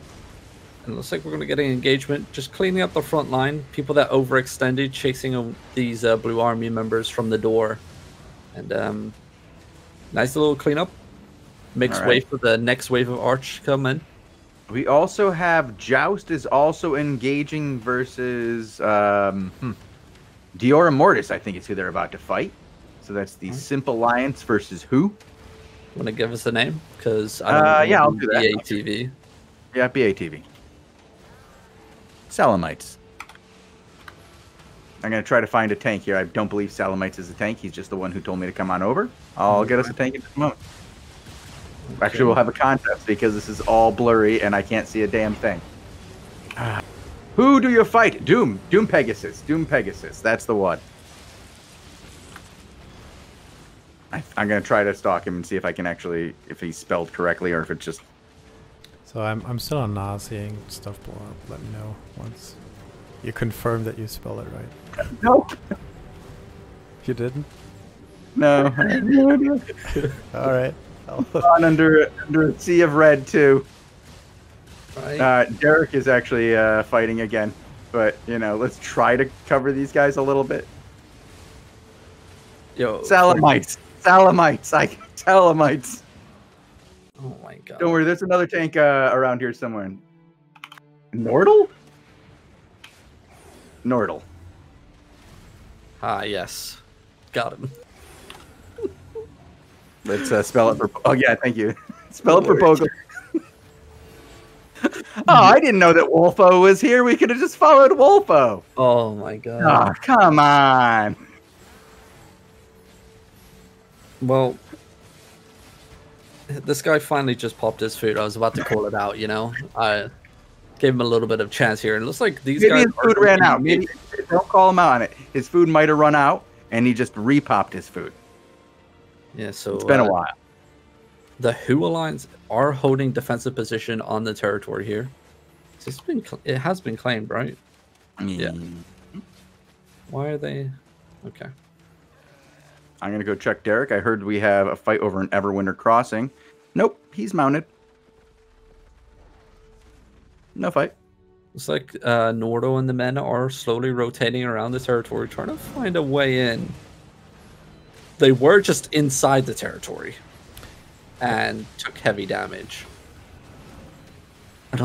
[SPEAKER 3] And it looks like we're going to get an engagement. Just cleaning up the front line. People that overextended, chasing these Blue Army members from the door. And nice little cleanup. Makes way for the next wave of Arch to come in.
[SPEAKER 2] We also have Joust is also engaging versus Diora Mortis, I think is who they're about to fight. So that's the Simple Alliance versus who?
[SPEAKER 3] Want to give us a name? Because I don't know.
[SPEAKER 2] Yeah, I'll do that.
[SPEAKER 3] BATV.
[SPEAKER 2] Yeah, BATV. Salamites. I'm going to try to find a tank here. I don't believe Salamites is a tank. He's just the one who told me to come on over. I'll get us a tank in just a moment. Okay. Actually, we'll have a contest because this is all blurry and I can't see a damn thing. Who do you fight? Doom. Doom Pegasus. Doom Pegasus. That's the one. I'm going to try to stalk him and see if I can actually, if he's spelled correctly or if it's just...
[SPEAKER 4] So I'm still on Nas seeing stuff blow up. Let me know once you confirm that you spell it right.
[SPEAKER 2] No.
[SPEAKER 4] You didn't?
[SPEAKER 2] No.
[SPEAKER 4] All right.
[SPEAKER 2] On under a sea of red too.
[SPEAKER 3] Right.
[SPEAKER 2] Derek is actually fighting again, but you know, let's try to cover these guys a little bit.
[SPEAKER 3] Yo,
[SPEAKER 2] Salamites.
[SPEAKER 3] Oh my god.
[SPEAKER 2] Don't worry, there's another tank around here somewhere. Nordle? Nordle.
[SPEAKER 3] Ah, yes. Got him.
[SPEAKER 2] Let's spell it for... Oh, yeah, thank you. Spell it for Bogul. Oh, I didn't know that Wolfo was here. We could have just followed Wolfo.
[SPEAKER 3] Oh my god.
[SPEAKER 2] Oh, come on.
[SPEAKER 3] Well, this guy finally just popped his food. I was about to call it out, you know. I gave him a little bit of chance here. And it looks like these guys...
[SPEAKER 2] His food ran out. Maybe, don't call him out on it. His food might have run out, and he just repopped his food.
[SPEAKER 3] Yeah, so...
[SPEAKER 2] It's been a while.
[SPEAKER 3] The Who Alliance are holding defensive position on the territory here. So it has been claimed, right? Yeah. Why are they... Okay.
[SPEAKER 2] I'm going to go check Derek. I heard we have a fight over in Everwinter Crossing. Nope, he's mounted. No fight.
[SPEAKER 3] Looks like Nordo and the men are slowly rotating around the territory, trying to find a way in. They were just inside the territory and took heavy damage.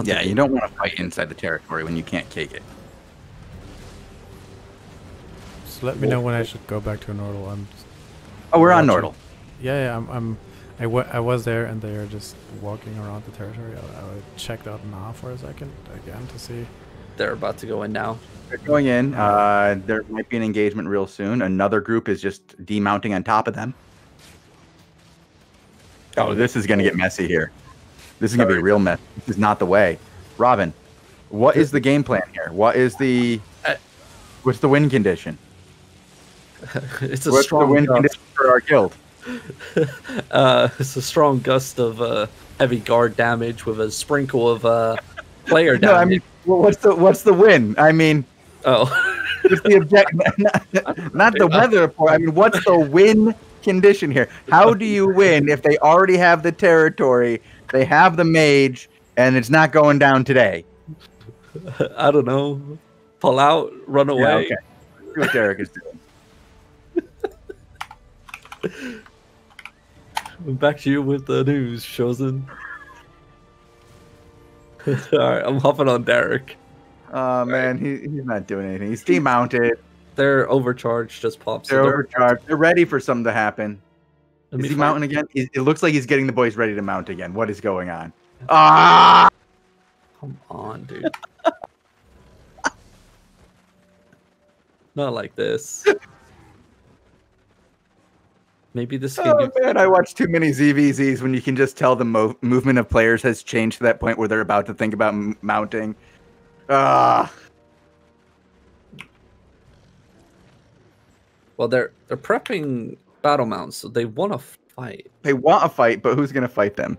[SPEAKER 2] Yeah, you don't want to fight inside the territory when you can't cake it.
[SPEAKER 4] So let me know when I should go back to Nordle.
[SPEAKER 2] Oh, we're on Nordle.
[SPEAKER 4] Yeah, I was there, and they are just walking around the territory. I checked out Na for a second again to see.
[SPEAKER 3] They're about to go in now.
[SPEAKER 2] They're going in. There might be an engagement real soon. Another group is just demounting on top of them. Oh, this is going to get messy here. This is going to be real mess. This is not the way. Robin, what is the game plan here? What is the... What's the win condition?
[SPEAKER 3] It's a
[SPEAKER 2] What's the
[SPEAKER 3] strong
[SPEAKER 2] win
[SPEAKER 3] gust.
[SPEAKER 2] condition for our guild?
[SPEAKER 3] It's a strong gust of heavy guard damage with a sprinkle of player damage.
[SPEAKER 2] No, I mean, well, what's the win? I mean,
[SPEAKER 3] Oh.
[SPEAKER 2] what's the object? Not the weather report. I mean, what's the win condition here? How do you win if they already have the territory, they have the mage, and it's not going down today?
[SPEAKER 3] I don't know. Pull out, run away.
[SPEAKER 2] Yeah, okay. See what Derek is doing.
[SPEAKER 3] Back to you with the news, Shozen. Alright, I'm hopping on Derek.
[SPEAKER 2] Oh man, he's not doing anything. He's demounted.
[SPEAKER 3] They're overcharged, just pops.
[SPEAKER 2] They're overcharged. They're ready for something to happen. Is he mounting again? It looks like he's getting the boys ready to mount again. What is going on? Ah!
[SPEAKER 3] Come on, dude. Not like this. Maybe this can
[SPEAKER 2] Oh man, I watch too many ZVZs when you can just tell the movement of players has changed to that point where they're about to think about mounting. Ah.
[SPEAKER 3] Well, they're prepping battle mounts, so they want to fight.
[SPEAKER 2] They want a fight, but who's gonna fight them?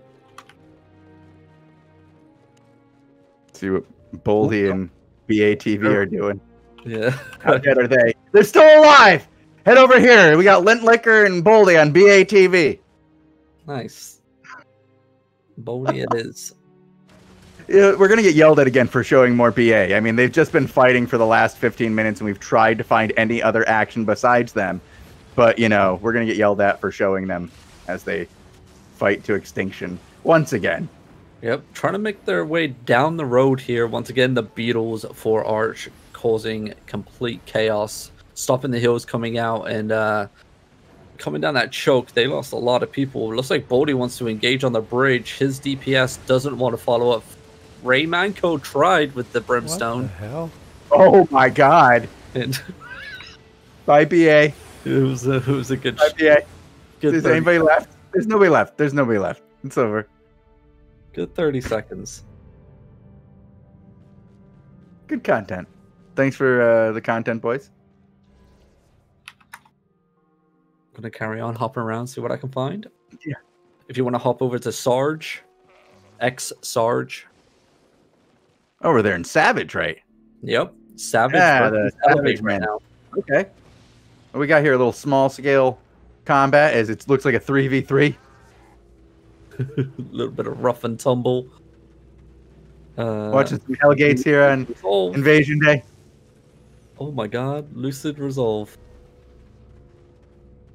[SPEAKER 2] Let's see what Boldy and BATV are doing.
[SPEAKER 3] Yeah.
[SPEAKER 2] How dead are they? They're still alive! Head over here. We got Lint Liquor and Boldy on BATV.
[SPEAKER 3] Nice. Boldy it is.
[SPEAKER 2] Yeah, we're going to get yelled at again for showing more BA. I mean, they've just been fighting for the last 15 minutes, and we've tried to find any other action besides them. But, you know, we're going to get yelled at for showing them as they fight to extinction once again.
[SPEAKER 3] Yep, trying to make their way down the road here. Once again, the Beatles for Arch causing complete chaos. Stopping the hills coming out and coming down that choke. They lost a lot of people. Looks like Boldy wants to engage on the bridge. His DPS doesn't want to follow up. Raymanco tried with the Brimstone.
[SPEAKER 4] What the hell?
[SPEAKER 2] Oh my god.
[SPEAKER 3] And
[SPEAKER 2] Bye, BA.
[SPEAKER 3] it was a good.
[SPEAKER 2] Bye, BA.
[SPEAKER 3] Good
[SPEAKER 2] Is
[SPEAKER 3] 30,
[SPEAKER 2] anybody left? There's nobody left. There's nobody left. It's over.
[SPEAKER 3] good 30 seconds.
[SPEAKER 2] Good content. Thanks for the content, boys.
[SPEAKER 3] Gonna carry on hopping around, see what I can find.
[SPEAKER 2] Yeah.
[SPEAKER 3] If you want to hop over to Sarge, Sarge.
[SPEAKER 2] Over there in Savage, right?
[SPEAKER 3] Yep, Savage.
[SPEAKER 2] Yeah,
[SPEAKER 3] versus
[SPEAKER 2] the
[SPEAKER 3] Elevate
[SPEAKER 2] Savage
[SPEAKER 3] right
[SPEAKER 2] man.
[SPEAKER 3] now.
[SPEAKER 2] Okay. What we got here, a little small scale combat as it looks like a 3v3.
[SPEAKER 3] A little bit of rough and tumble.
[SPEAKER 2] Watching some Hellgates here on
[SPEAKER 3] Resolve.
[SPEAKER 2] Invasion Day.
[SPEAKER 3] Oh my god, Lucid Resolve.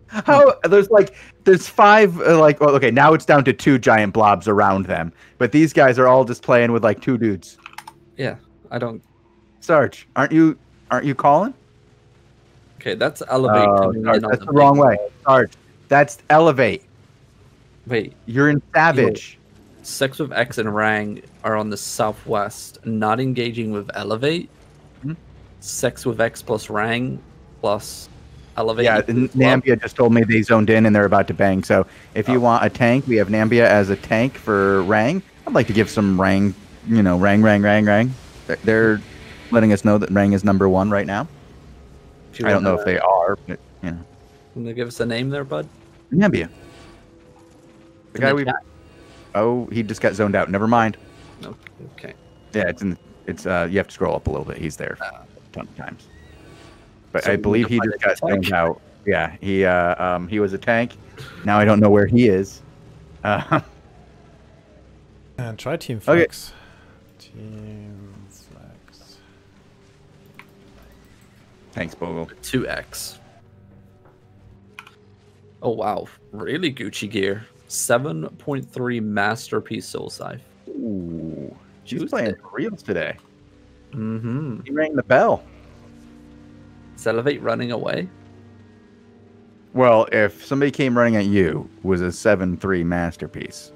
[SPEAKER 2] How there's five well, okay, now it's down to 2 giant blobs around them, but these guys are all just playing with like 2 dudes.
[SPEAKER 3] Yeah, I don't.
[SPEAKER 2] Sarge, aren't you calling?
[SPEAKER 3] Okay, that's Elevate. coming
[SPEAKER 2] Sarge,
[SPEAKER 3] in on
[SPEAKER 2] that's
[SPEAKER 3] the
[SPEAKER 2] the wrong
[SPEAKER 3] big
[SPEAKER 2] way.
[SPEAKER 3] wall.
[SPEAKER 2] Sarge, that's Elevate.
[SPEAKER 3] Wait,
[SPEAKER 2] You're in Savage.
[SPEAKER 3] Sex with X and Rang are on the southwest, not engaging with Elevate.
[SPEAKER 2] Hmm?
[SPEAKER 3] Sex with X plus Rang plus Elevate.
[SPEAKER 2] Yeah,
[SPEAKER 3] equals
[SPEAKER 2] Nambia just told me they zoned in and they're about to bang. So if you want a tank, we have Nambia as a tank for Rang. I'd like to give some Rang, Rang. They're letting us know that Rang is number 1 right now.
[SPEAKER 3] If you
[SPEAKER 2] I don't know
[SPEAKER 3] wanna-
[SPEAKER 2] if they are, but you know.
[SPEAKER 3] Wanna give us a name there, bud?
[SPEAKER 2] Nambia. The
[SPEAKER 3] In
[SPEAKER 2] guy
[SPEAKER 3] the
[SPEAKER 2] we.
[SPEAKER 3] chat?
[SPEAKER 2] Oh, he just got zoned out. Never mind.
[SPEAKER 3] Okay.
[SPEAKER 2] Yeah, it's you have to scroll up a little bit. He's there a ton of times. But
[SPEAKER 3] So
[SPEAKER 2] I
[SPEAKER 3] we
[SPEAKER 2] believe
[SPEAKER 3] need
[SPEAKER 2] he
[SPEAKER 3] to
[SPEAKER 2] just
[SPEAKER 3] find
[SPEAKER 2] got
[SPEAKER 3] a tank.
[SPEAKER 2] zoned out. Yeah, he was a tank. Now I don't know where he is.
[SPEAKER 4] And try Team
[SPEAKER 2] Okay.
[SPEAKER 4] Flex. Team Flex.
[SPEAKER 2] Thanks, Bogul.
[SPEAKER 3] 2x. Oh wow, really Gucci gear. 7.3 masterpiece soul scythe.
[SPEAKER 2] Ooh, she's
[SPEAKER 3] Who's
[SPEAKER 2] playing
[SPEAKER 3] it?
[SPEAKER 2] for reals today.
[SPEAKER 3] Mm-hmm.
[SPEAKER 2] He rang the bell.
[SPEAKER 3] Is Elevate running away?
[SPEAKER 2] Well, if somebody came running at you, it was a 7-3 masterpiece.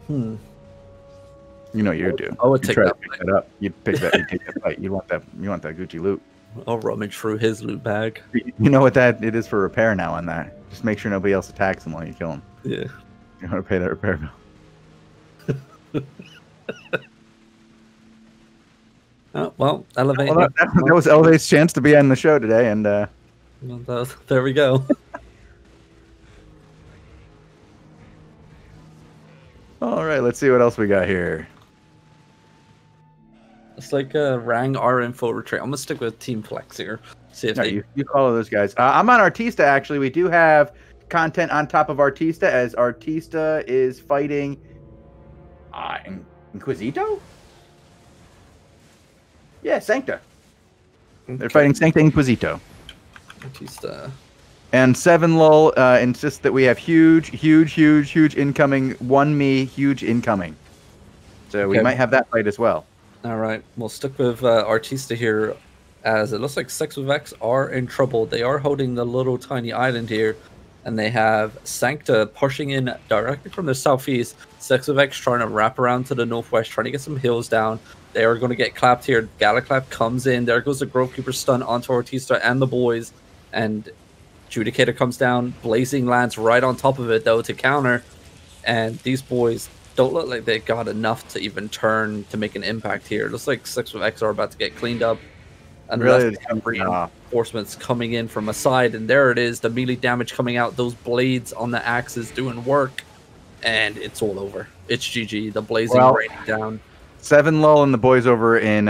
[SPEAKER 3] Hmm.
[SPEAKER 2] You know what you'd do.
[SPEAKER 3] I would
[SPEAKER 2] You'd
[SPEAKER 3] take
[SPEAKER 2] try to
[SPEAKER 3] that
[SPEAKER 2] pick
[SPEAKER 3] fight.
[SPEAKER 2] that up. You'd pick that. You'd take that fight. You want that Gucci loot.
[SPEAKER 3] I'll rummage through his loot bag.
[SPEAKER 2] You know what that it is for repair now on that. Just make sure nobody else attacks him while you kill him.
[SPEAKER 3] Yeah.
[SPEAKER 2] You want to pay that repair bill.
[SPEAKER 3] Oh, well, Elevate.
[SPEAKER 2] Well, that was Elevate's chance to be on the show today, and
[SPEAKER 3] Well, there we go.
[SPEAKER 2] all right, let's see what else we got here.
[SPEAKER 3] It's like a Rang R info retreat. I'm gonna stick with Team Flex here. See if
[SPEAKER 2] No,
[SPEAKER 3] they.
[SPEAKER 2] you follow those guys. I'm on Artista, actually. We do have content on top of Artista, as Artista is fighting Inquisito? Yeah, Sancta. They're fighting Sancta Inquisito.
[SPEAKER 3] Batista.
[SPEAKER 2] And Seven Lull insists that we have huge incoming. One me, huge incoming. So we
[SPEAKER 3] Okay.
[SPEAKER 2] might have that fight as well.
[SPEAKER 3] All right, we'll stick with Artista here, as it looks like Sex with X are in trouble. They are holding the little tiny island here, and they have Sancta pushing in directly from the southeast. Sex with X trying to wrap around to the northwest, trying to get some hills down. They are going to get clapped here. Galaclap comes in. There goes the Grovekeeper stun onto Artista and the boys, and Judicator comes down. Blazing lands right on top of it, though, to counter. And these boys don't look like they got enough to even turn to make an impact here. It looks like Sex with X are about to get cleaned up. And
[SPEAKER 2] Really,
[SPEAKER 3] they have reinforcements coming in from a side. And there it is, the melee damage coming out. Those blades on the axes doing work. And it's all over. It's GG. The blazing raining down.
[SPEAKER 2] Seven Lull and the boys over in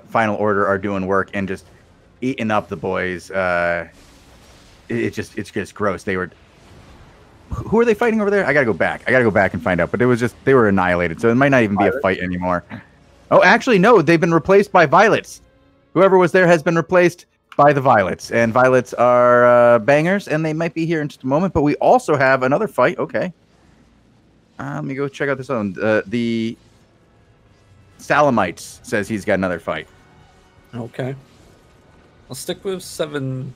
[SPEAKER 2] Final Order are doing work and just eating up the boys. It's just gross. They were. Who are they fighting over there? I gotta go back. I gotta go back and find out. But it was just they were annihilated, so it might not even be a fight anymore. Oh, actually, no. They've been replaced by Violets. Whoever was there has been replaced by the Violets, and Violets are bangers, and they might be here in just a moment. But we also have another fight. Okay. Let me go check out this one. The Salamites says he's got another fight.
[SPEAKER 3] Okay. I'll stick with 7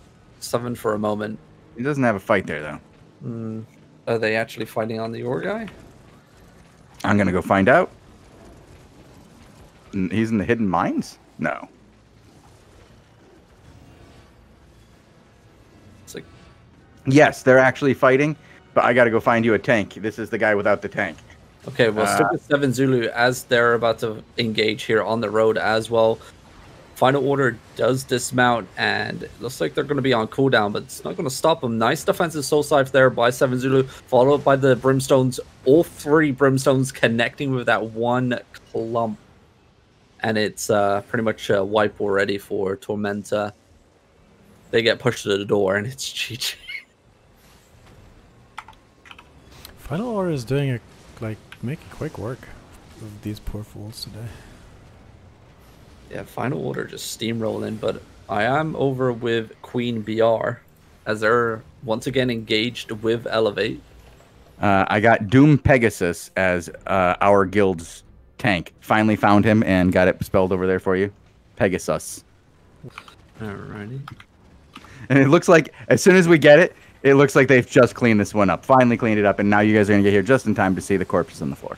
[SPEAKER 3] for a moment.
[SPEAKER 2] He doesn't have a fight there, though.
[SPEAKER 3] Are they actually fighting on the Ore guy?
[SPEAKER 2] I'm gonna go find out. He's in the Hidden Mines? No.
[SPEAKER 3] It's like,
[SPEAKER 2] Yes, they're actually fighting, but I gotta go find you a tank. This is the guy without the tank.
[SPEAKER 3] okay, we'll stick with 7 Zulu as they're about to engage here on the road as well. Final Order does dismount, and it looks like they're going to be on cooldown, but it's not going to stop them. Nice defensive soul scythe there by 7 Zulu, followed by the Brimstones. All 3 Brimstones connecting with that one clump. And it's pretty much a wipe already for Tormenta. They get pushed to the door, and it's GG.
[SPEAKER 4] Final Order is doing making quick work of these poor fools today.
[SPEAKER 3] Yeah, Final Order just steamrolling, but I am over with Queen BR as they're once again engaged with Elevate.
[SPEAKER 2] I got Doom Pegasus as our guild's tank. Finally found him and got it spelled over there for you. Pegasus.
[SPEAKER 3] Alrighty.
[SPEAKER 2] And it looks like as soon as we get it, it looks like they've just cleaned this one up. Finally cleaned it up, and now you guys are going to get here just in time to see the corpses on the floor.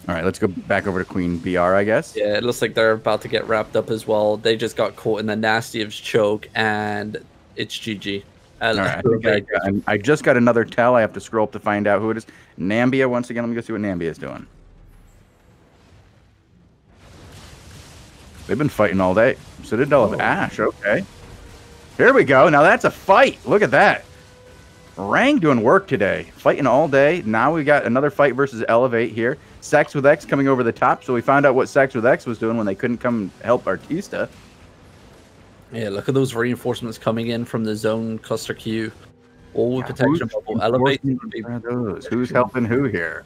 [SPEAKER 2] All right, let's go back over to Queen BR, I guess.
[SPEAKER 3] Yeah, it looks like they're about to get wrapped up as well. They just got caught in the nastiest choke, and it's GG.
[SPEAKER 2] All right, I just got another tell. I have to scroll up to find out who it is. Nambia, once again, let me go see what Nambia is doing. They've been fighting all day. Citadel of Ash, okay. Here we go. Now that's a fight. Look at that. Rang doing work today. Fighting all day. Now we got another fight versus Elevate here. Sex with X coming over the top. So we found out what Sex with X was doing when they couldn't come help Artista.
[SPEAKER 3] Yeah, look at those reinforcements coming in from the zone cluster queue. All with protection bubble. Elevate.
[SPEAKER 2] Who's helping who here?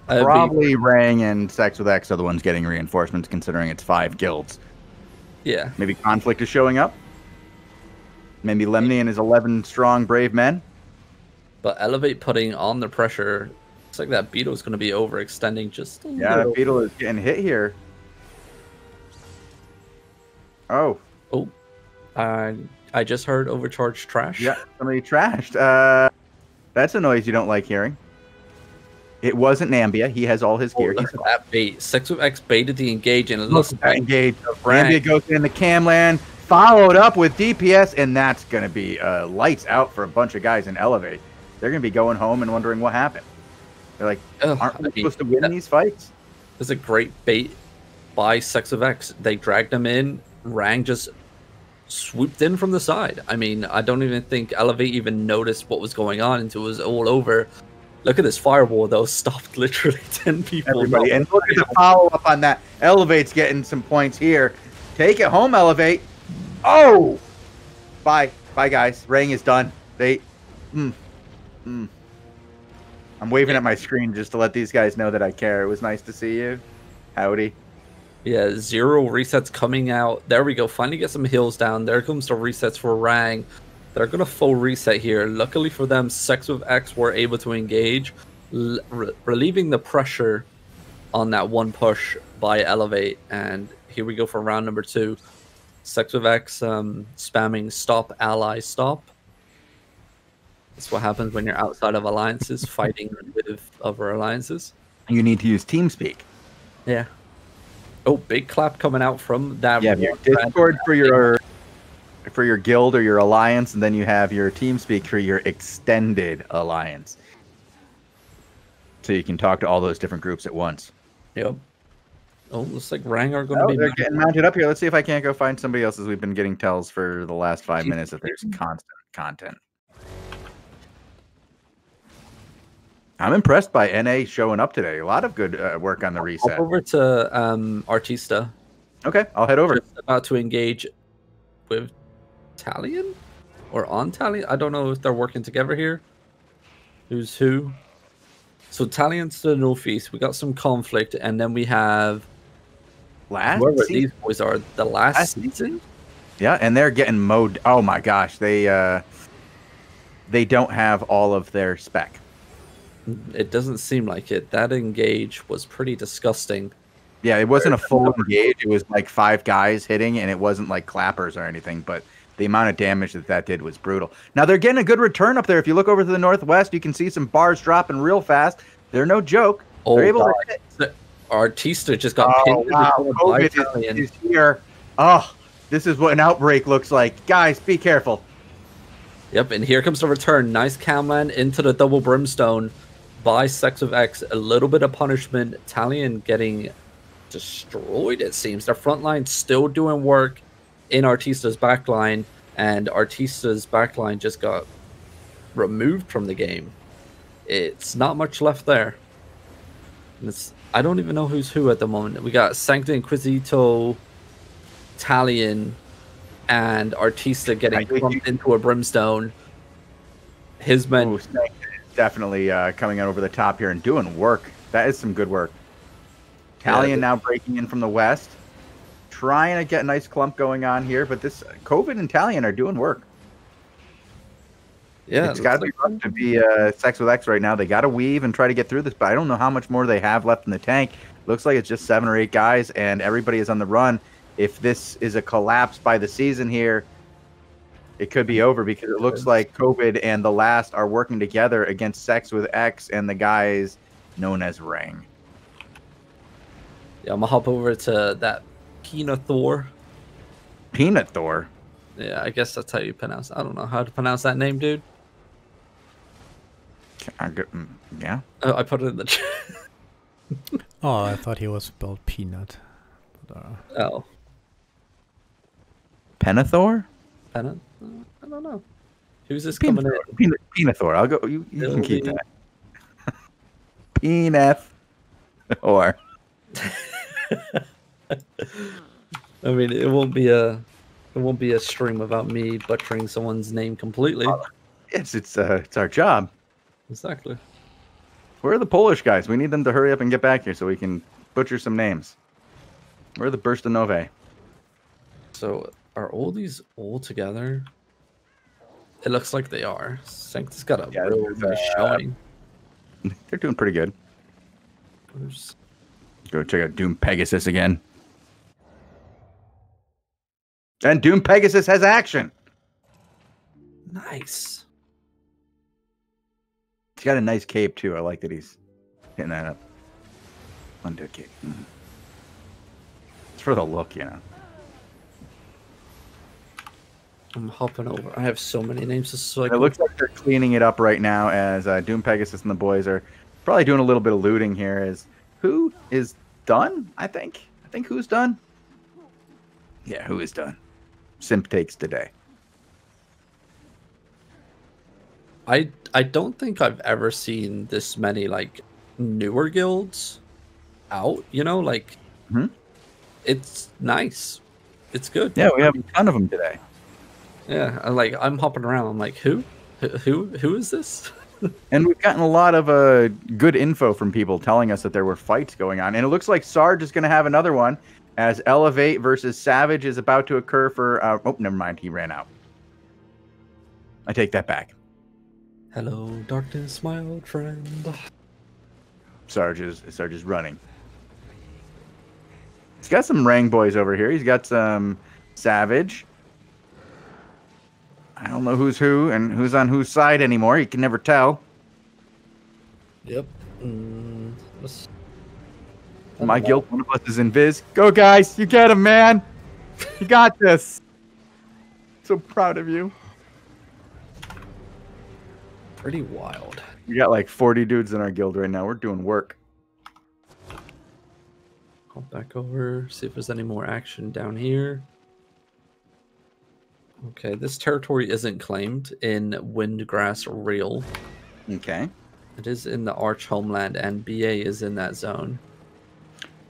[SPEAKER 2] Probably Rang and Sex with X are the ones getting reinforcements, considering it's 5 guilds.
[SPEAKER 3] Yeah.
[SPEAKER 2] Maybe Conflict is showing up. Maybe Lemny and his 11 strong brave men.
[SPEAKER 3] But Elevate putting on the pressure. Looks like that Beetle's going to be overextending just a
[SPEAKER 2] Yeah,
[SPEAKER 3] little.
[SPEAKER 2] that Beetle is getting hit here. Oh.
[SPEAKER 3] Oh. I just heard overcharged trash.
[SPEAKER 2] Yeah, somebody trashed. That's a noise you don't like hearing. It wasn't Nambia. He has all his gear.
[SPEAKER 3] Look at that bait. Sex with X baited the engage, and it looks like
[SPEAKER 2] engage. Nambia goes in the camland, followed up with DPS, and that's going to be lights out for a bunch of guys in Elevate. They're going to be going home and wondering what happened. They're like, aren't we supposed to win these fights?
[SPEAKER 3] There's a great bait by Sex of X. They dragged them in. Rang just swooped in from the side. I mean, I don't even think Elevate even noticed what was going on until it was all over. Look at this fireball, though. Stopped literally 10 people.
[SPEAKER 2] Everybody. And look at the follow-up on that. Elevate's getting some points here. Take it home, Elevate. Oh! Bye. Bye, guys. Rang is done. I'm waving at my screen just to let these guys know that I care. It was nice to see you. Howdy.
[SPEAKER 3] Yeah, 0 resets coming out. There we go. Finally get some heals down. There comes the resets for Rang. They're going to full reset here. Luckily for them, Sex with X were able to engage, relieving the pressure on that one push by Elevate. And here we go for round number 2. Sex with X spamming stop, ally, stop. That's what happens when you're outside of alliances, fighting with other alliances.
[SPEAKER 2] You need to use TeamSpeak.
[SPEAKER 3] Yeah. Oh, big clap coming out from that.
[SPEAKER 2] Yeah, your Discord for your guild or your alliance, and then you have your TeamSpeak for your extended alliance. So you can talk to all those different groups at once.
[SPEAKER 3] Yep. Oh, looks like Rang are going to be...
[SPEAKER 2] They're getting mounted up here. Let's see if I can't go find somebody else, as we've been getting tells for the last 5 minutes that there's constant content. I'm impressed by NA showing up today. A lot of good work on the reset.
[SPEAKER 3] Hop over to Artista.
[SPEAKER 2] Okay, I'll head over.
[SPEAKER 3] Just about to engage with Talion? Or on Talion? I don't know if they're working together here. Who's who? So Talion's to the northeast. We got some conflict, and then we have whoever these boys are. The last season?
[SPEAKER 2] Yeah, and they're getting mowed. Oh my gosh, they don't have all of their spec.
[SPEAKER 3] It doesn't seem like it. That engage was pretty disgusting.
[SPEAKER 2] Yeah, it wasn't a full engage. It was like 5 guys hitting, and it wasn't like clappers or anything, but the amount of damage that did was brutal. Now, they're getting a good return up there. If you look over to the northwest, you can see some bars dropping real fast. They're no joke. They're able to hit.
[SPEAKER 3] Artista just got pinned.
[SPEAKER 2] Wow, COVID is here. Oh, this is what an outbreak looks like. Guys, be careful.
[SPEAKER 3] Yep, and here comes the return. Nice camland into the double brimstone by Sex of X. A little bit of punishment. Talion getting destroyed, it seems. Their front line still doing work in Artista's backline, and Artista's backline just got removed from the game. It's not much left there. I don't even know who's who at the moment. We got Sancta Inquisito, Talion, and Artista getting bumped into a brimstone. His men...
[SPEAKER 2] Ooh, definitely coming out over the top here and doing work. That is some good work. Talion now breaking in from the west. Trying to get a nice clump going on here, but this COVID and Talion are doing work. Yeah, it's got to be rough to be Sex with X right now. They got to weave and try to get through this, but I don't know how much more they have left in the tank. Looks like it's just 7 or 8 guys, and everybody is on the run. If this is a collapse by the season here, it could be over, because it looks like COVID and the last are working together against Sex with X and the guys known as Rang.
[SPEAKER 3] Yeah, I'm going to hop over to that Peanut Thor.
[SPEAKER 2] Peanut Thor?
[SPEAKER 3] Yeah, I guess that's how you pronounce it. I don't know how to pronounce that name, dude.
[SPEAKER 2] Yeah.
[SPEAKER 3] Oh, I put it in the chat.
[SPEAKER 4] Oh, I thought he was spelled peanut. But,
[SPEAKER 3] oh.
[SPEAKER 2] Penathor?
[SPEAKER 3] I don't know. Who's this coming in?
[SPEAKER 2] Penathor. I'll go. You can keep that. Peanut. Or.
[SPEAKER 3] I mean, it won't be a stream about me butchering someone's name completely.
[SPEAKER 2] It's our job.
[SPEAKER 3] Exactly.
[SPEAKER 2] Where are the Polish guys? We need them to hurry up and get back here so we can butcher some names. Where are the Burstanove?
[SPEAKER 3] So are all these all together? It looks like they are. Sancta's got a real nice showing.
[SPEAKER 2] They're doing pretty good. Go check out Doom Pegasus again. And Doom Pegasus has action.
[SPEAKER 3] Nice.
[SPEAKER 2] He's got a nice cape too. I like that he's hitting that up. Undead cape. It's for the look, you know.
[SPEAKER 3] I'm hopping over. I have so many names.
[SPEAKER 2] It looks like they're cleaning it up right now, as Doom Pegasus and the boys are probably doing a little bit of looting here. As who is done? I think I think who's done? Yeah, who is done? Simp takes today.
[SPEAKER 3] I don't think I've ever seen this many like newer guilds out, you know, like it's nice. It's good.
[SPEAKER 2] Yeah, we have a ton of them today.
[SPEAKER 3] Yeah, I'm hopping around. I'm like, who is this?
[SPEAKER 2] And we've gotten a lot of good info from people telling us that there were fights going on. And it looks like Sarge is going to have another one as Elevate versus Savage is about to occur for... oh, never mind. He ran out. I take that back.
[SPEAKER 3] Hello, darkness, my old friend.
[SPEAKER 2] Sarge is running. He's got some Rang boys over here. He's got some Savage. I don't know who's who and who's on whose side anymore. You can never tell.
[SPEAKER 3] Yep.
[SPEAKER 2] My guild, one of us is in Viz. Go, guys. You get him, man. You got this. So proud of you.
[SPEAKER 3] Pretty wild.
[SPEAKER 2] We got like 40 dudes in our guild right now. We're doing work.
[SPEAKER 3] Hop back over, see if there's any more action down here. Okay, this territory isn't claimed in Windgrass Real.
[SPEAKER 2] Okay.
[SPEAKER 3] It is in the Arch Homeland, and BA is in that zone.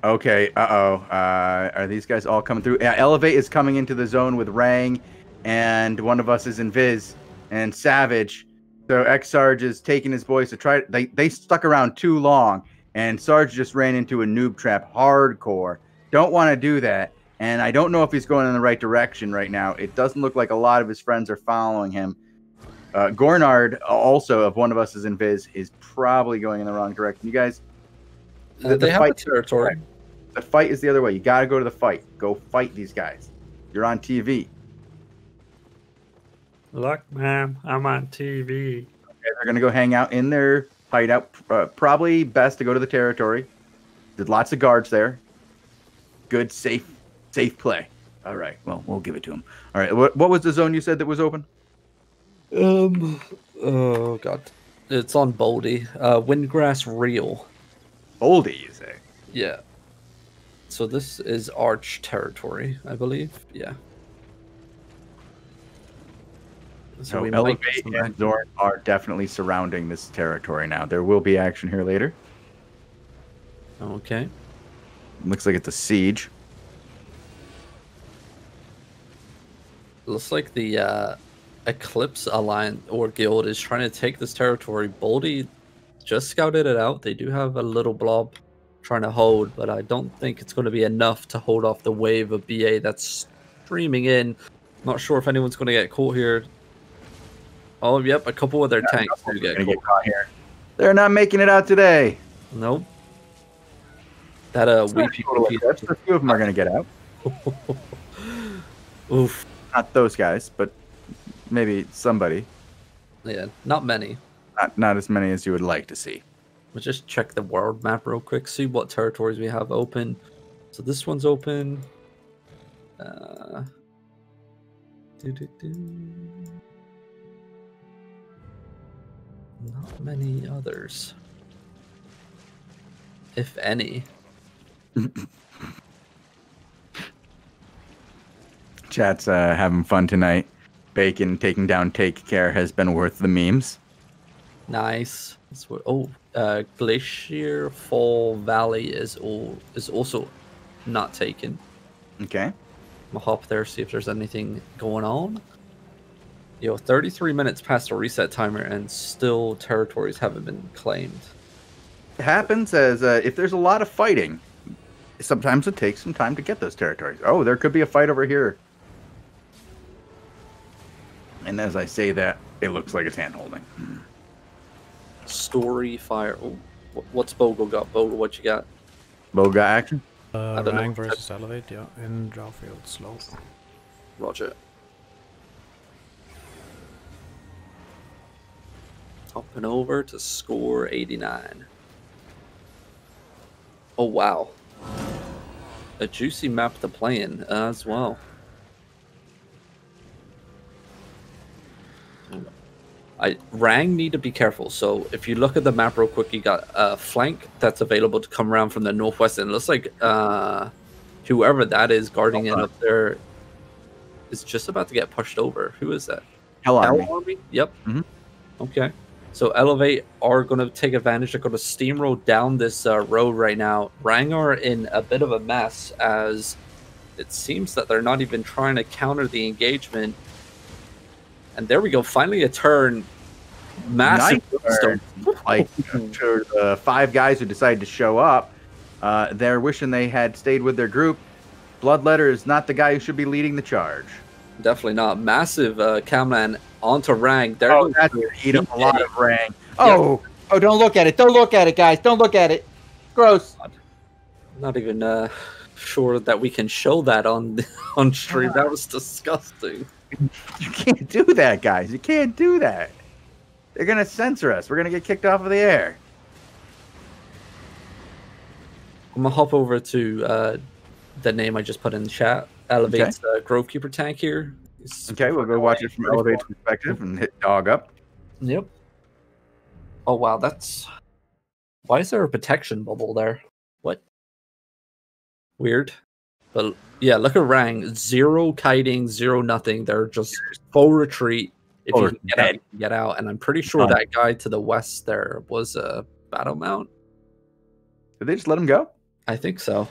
[SPEAKER 2] Okay, are these guys all coming through? Yeah, Elevate is coming into the zone with Rang, and one of us is in Viz, and Savage. So X-Sarge is taking his boys to try... They stuck around too long, and Sarge just ran into a noob trap hardcore. Don't want to do that. And I don't know if he's going in the right direction right now. It doesn't look like a lot of his friends are following him. Gornard, also, of one of us is in Viz, is probably going in the wrong direction. You guys...
[SPEAKER 3] They have a territory.
[SPEAKER 2] The fight is the other way. You got to go to the fight. Go fight these guys. You're on TV.
[SPEAKER 5] Look, ma'am, I'm on TV.
[SPEAKER 2] Okay, they're going to go hang out in their hideout. Probably best to go to the territory. There's lots of guards there. Good, safe play. All right. Well, we'll give it to him. All right. What was the zone you said that was open?
[SPEAKER 3] Oh god, it's on Boldy. Windgrass Real.
[SPEAKER 2] Boldy, you say?
[SPEAKER 3] Yeah. So this is Arch territory, I believe. Yeah.
[SPEAKER 2] So
[SPEAKER 3] we
[SPEAKER 2] Elevate
[SPEAKER 3] might get some
[SPEAKER 2] and
[SPEAKER 3] action.
[SPEAKER 2] Zorn are definitely surrounding this territory now. There will be action here later.
[SPEAKER 3] Okay.
[SPEAKER 2] Looks like it's a siege.
[SPEAKER 3] Looks like the Eclipse Alliance or Guild is trying to take this territory. Boldy just scouted it out. They do have a little blob trying to hold, but I don't think it's going to be enough to hold off the wave of BA that's streaming in. Not sure if anyone's going to get caught here. Oh, yep, a couple of their tanks do get caught
[SPEAKER 2] here. They're not making it out today.
[SPEAKER 3] Nope. That
[SPEAKER 2] A few of them are going to get out.
[SPEAKER 3] Oof.
[SPEAKER 2] Not those guys, but maybe somebody.
[SPEAKER 3] Yeah, not many.
[SPEAKER 2] Not as many as you would like to see.
[SPEAKER 3] We'll just check the world map real quick, see what territories we have open. So this one's open. Not many others. If any.
[SPEAKER 2] Chat's having fun tonight. Bacon taking down Take Care has been worth the memes.
[SPEAKER 3] Nice. That's what, Glacier Fall Valley is also not taken.
[SPEAKER 2] Okay.
[SPEAKER 3] I'll hop there, see if there's anything going on. 33 minutes past the reset timer and still territories haven't been claimed.
[SPEAKER 2] It happens as if there's a lot of fighting, sometimes it takes some time to get those territories. Oh, there could be a fight over here. And as I say that, it looks like it's hand-holding.
[SPEAKER 3] Story fire. Oh, what's Bogul got? Bogul, what you got?
[SPEAKER 2] Bogul got action?
[SPEAKER 3] I don't
[SPEAKER 4] Rang
[SPEAKER 3] know.
[SPEAKER 4] versus Elevate, yeah, in Drawfield, slow.
[SPEAKER 3] Roger. Hopping over to score 89. Oh, wow. A juicy map to play in as well. Rang need to be careful. So if you look at the map real quick, you got a flank that's available to come around from the northwest, and it looks like whoever that is guarding it up there is just about to get pushed over. Who is that?
[SPEAKER 2] Hell Army.
[SPEAKER 3] Army? Yep.
[SPEAKER 2] Mhm.
[SPEAKER 3] Okay. So Elevate are going to take advantage. They're going to steamroll down this road right now. Rang are in a bit of a mess as it seems that they're not even trying to counter the engagement. And there we go. Finally a turn. Massive
[SPEAKER 2] turn. Like to the 5 guys who decided to show up, they're wishing they had stayed with their group. Bloodletter is not the guy who should be leading the charge.
[SPEAKER 3] Definitely not. Massive Camlan onto Rang.
[SPEAKER 2] That's going to eat up a lot of Rang. Oh, don't look at it. Don't look at it, guys. Don't look at it. Gross.
[SPEAKER 3] Not even sure that we can show that on stream. That was disgusting.
[SPEAKER 2] You can't do that, guys. You can't do that. They're going to censor us. We're going to get kicked off of the air.
[SPEAKER 3] I'm going to hop over to the name I just put in the chat. Elevate's Grovekeeper tank here.
[SPEAKER 2] Okay, we'll go watch it from Elevate's perspective and hit dog up.
[SPEAKER 3] Yep. Oh, wow. Why is there a protection bubble there? What? Weird. But yeah, look at Rang. 0 kiting, 0 nothing. They're just full retreat. If you can get out, you can get out. And I'm pretty sure that guy to the west there was a battle mount.
[SPEAKER 2] Did they just let him go?
[SPEAKER 3] I think so.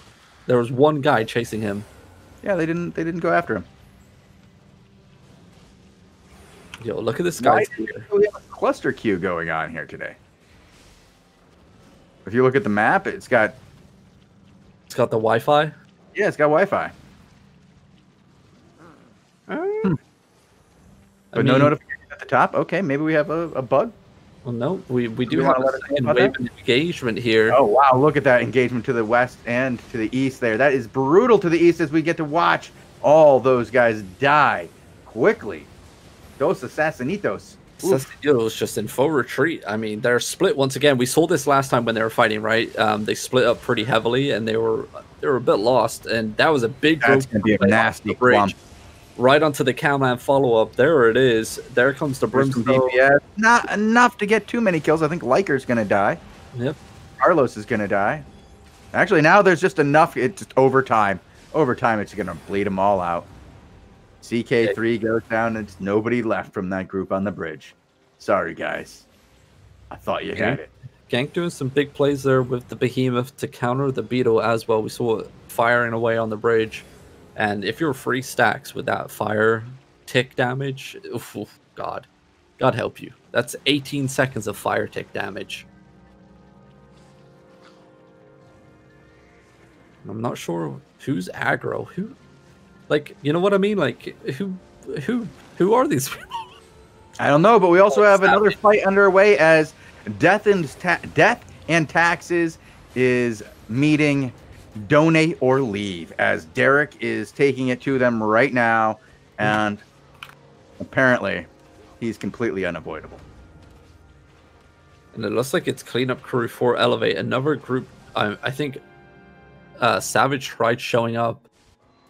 [SPEAKER 3] There was one guy chasing him.
[SPEAKER 2] Yeah, they didn't go after him.
[SPEAKER 3] Yo, look at this guy.
[SPEAKER 2] We have a cluster queue going on here today. If you look at the map, it's got
[SPEAKER 3] the Wi-Fi.
[SPEAKER 2] Yeah, it's got Wi-Fi. But no notification at the top. Okay, maybe we have a bug.
[SPEAKER 3] Well, no, we do have a second wave of engagement here.
[SPEAKER 2] Oh, wow. Look at that engagement to the west and to the east there. That is brutal to the east as we get to watch all those guys die quickly. Dos Assassinitos.
[SPEAKER 3] Assassinitos just in full retreat. I mean, they're split once again. We saw this last time when they were fighting, right? They split up pretty heavily, and they were a bit lost. And that was a big group.
[SPEAKER 2] That's going to be a nasty clump.
[SPEAKER 3] Right onto the Cowman follow-up. There it is. There comes the Brimstone.
[SPEAKER 2] Yeah, not enough to get too many kills. I think Liker's going to die.
[SPEAKER 3] Yep.
[SPEAKER 2] Carlos is going to die. Actually, now there's just enough. It's just overtime. Overtime, it's going to bleed them all out. CK3 goes down. And it's nobody left from that group on the bridge. Sorry, guys. I thought you had it.
[SPEAKER 3] Gank doing some big plays there with the Behemoth to counter the Beetle as well. We saw it firing away on the bridge. And if you're free stacks with that fire tick damage, oof, God help you. That's 18 seconds of fire tick damage. I'm not sure who's aggro. Who, like, you know what I mean? Like, who are these people?
[SPEAKER 2] I don't know, but we also have another fight underway as Death and Taxes is meeting Donate or Leave, as Derek is taking it to them right now, and apparently he's completely unavoidable.
[SPEAKER 3] And it looks like it's cleanup crew for Elevate. Another group, I think Savage tried showing up,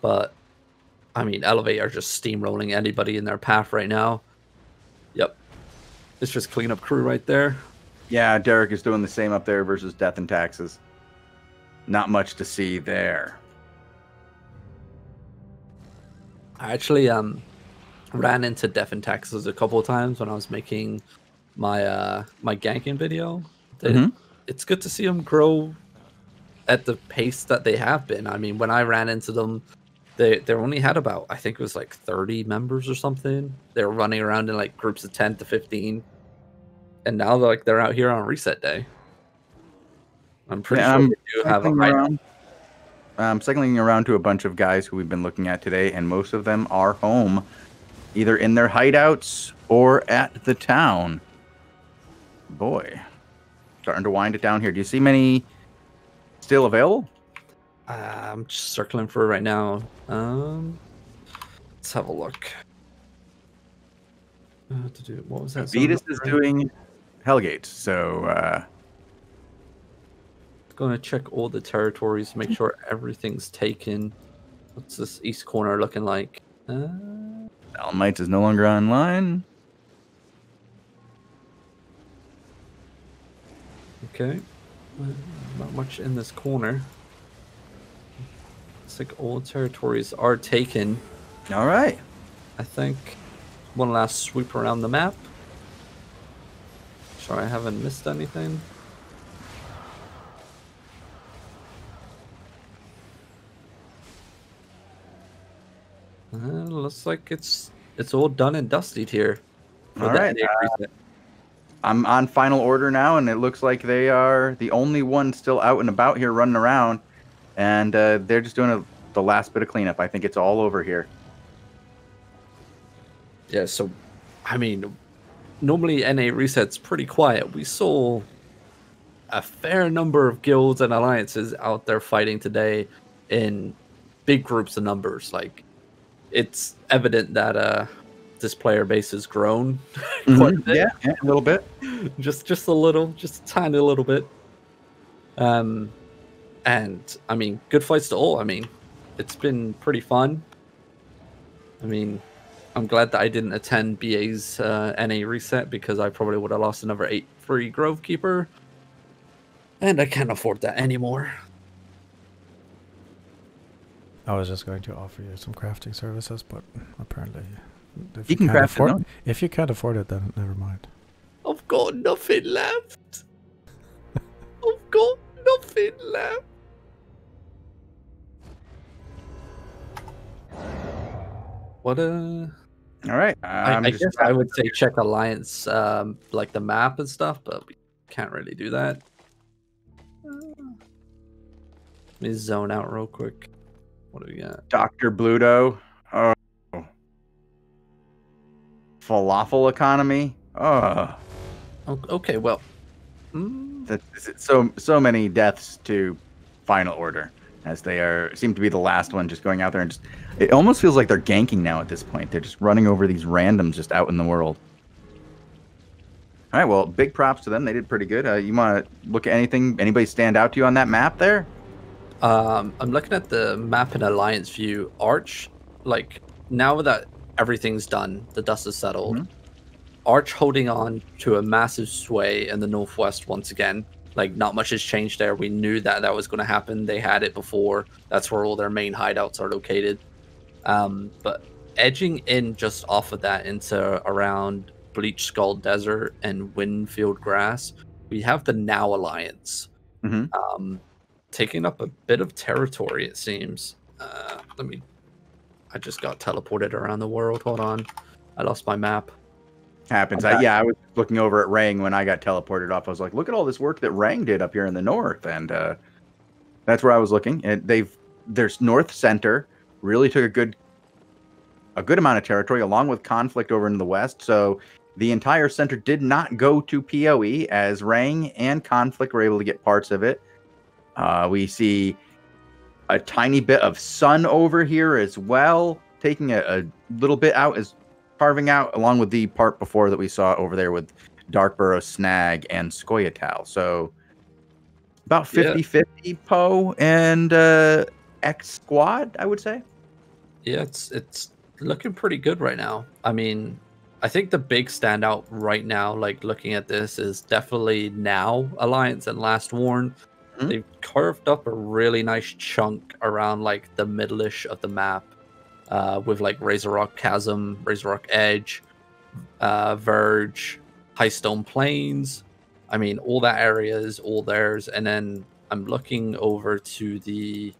[SPEAKER 3] but I mean, Elevate are just steamrolling anybody in their path right now. Yep. It's just cleanup crew right there.
[SPEAKER 2] Yeah, Derek is doing the same up there versus Death and Taxes. Not much to see there.
[SPEAKER 3] I actually ran into Death and Taxes a couple of times when I was making my my ganking video. It's good to see them grow at the pace that they have been. I mean, when I ran into them, they only had about, I think it was like 30 members or something. They were running around in like groups of 10 to 15. And now they're out here on reset day. I'm pretty sure they do have a hideout.
[SPEAKER 2] I'm cycling around to a bunch of guys who we've been looking at today, and most of them are home, either in their hideouts or at the town. Boy, starting to wind it down here. Do you see many still available?
[SPEAKER 3] I'm just circling for it right now. Let's have a look. What was that?
[SPEAKER 2] Vetus is doing Hellgate, so
[SPEAKER 3] going to check all the territories, make sure everything's taken. What's this east corner looking like?
[SPEAKER 2] Almites is no longer online.
[SPEAKER 3] Okay. Not much in this corner. looks like all territories are taken.
[SPEAKER 2] All right.
[SPEAKER 3] I think one last sweep around the map. Sure I haven't missed anything. Looks like it's all done and dusted here.
[SPEAKER 2] All right. I'm on final order now, and it looks like they are the only ones still out and about here running around, and they're just doing the last bit of cleanup. I think it's all over here.
[SPEAKER 3] Yeah, so, I mean, normally NA reset's pretty quiet. We saw a fair number of guilds and alliances out there fighting today in big groups of numbers. Like, it's evident that this player base has grown quite a bit.
[SPEAKER 2] Yeah, a little bit.
[SPEAKER 3] just a little, just a tiny little bit. And I mean, good fights to all. I mean, it's been pretty fun. I mean, I'm glad that I didn't attend BA's NA reset, because I probably would have lost another 8 free Grovekeeper, and I can't afford that anymore.
[SPEAKER 4] I was just going to offer you some crafting services, but apparently, if
[SPEAKER 2] You can
[SPEAKER 4] can't
[SPEAKER 2] craft it,
[SPEAKER 4] afford,
[SPEAKER 2] no?
[SPEAKER 4] if you can't afford it, then never mind.
[SPEAKER 3] I've got nothing left. I've got nothing left. What a...
[SPEAKER 2] All right.
[SPEAKER 3] I guess I would say check Alliance, like the map and stuff, but we can't really do that. Let me zone out real quick. What do we got?
[SPEAKER 2] Dr. Bluto. Oh. Falafel economy. Oh.
[SPEAKER 3] Okay, well.
[SPEAKER 2] So many deaths to final order, as they seem to be the last one, just going out there and just. It almost feels like they're ganking now at this point. They're just running over these randoms just out in the world. All right, well, big props to them. They did pretty good. You want to look at anything? Anybody stand out to you on that map there?
[SPEAKER 3] I'm looking at the map in Alliance view. Arch, like, now that everything's done, the dust is settled.
[SPEAKER 2] Mm-hmm.
[SPEAKER 3] Arch holding on to a massive sway in the northwest once again. Like, not much has changed there. We knew that was going to happen. They had it before. That's where all their main hideouts are located. But edging in just off of that into around Bleach Skull Desert and Windfield Grass, we have the Now Alliance.
[SPEAKER 2] Mm-hmm.
[SPEAKER 3] Taking up a bit of territory, it seems. I just got teleported around the world. Hold on. I lost my map.
[SPEAKER 2] Happens. I was looking over at Rang when I got teleported off. I was like, look at all this work that Rang did up here in the north. And that's where I was looking. And there's North Center really took a good amount of territory, along with Conflict over in the west. So the entire center did not go to PoE, as Rang and Conflict were able to get parts of it. We see a tiny bit of Sun over here as well, taking a little bit out, as carving out, along with the part before that we saw over there with Darkburrow, Snag, and Skoyatal. So about 50-50 Poe and X Squad, I would say.
[SPEAKER 3] Yeah, it's looking pretty good right now. I mean, I think the big standout right now, like looking at this, is definitely Now Alliance and Last Warn. Mm-hmm. They've carved up a really nice chunk around like the middle-ish of the map, with like Razor Rock Chasm, Razor Rock Edge, Verge, High Stone Plains. I mean, all that area is all theirs. And then I'm looking over to the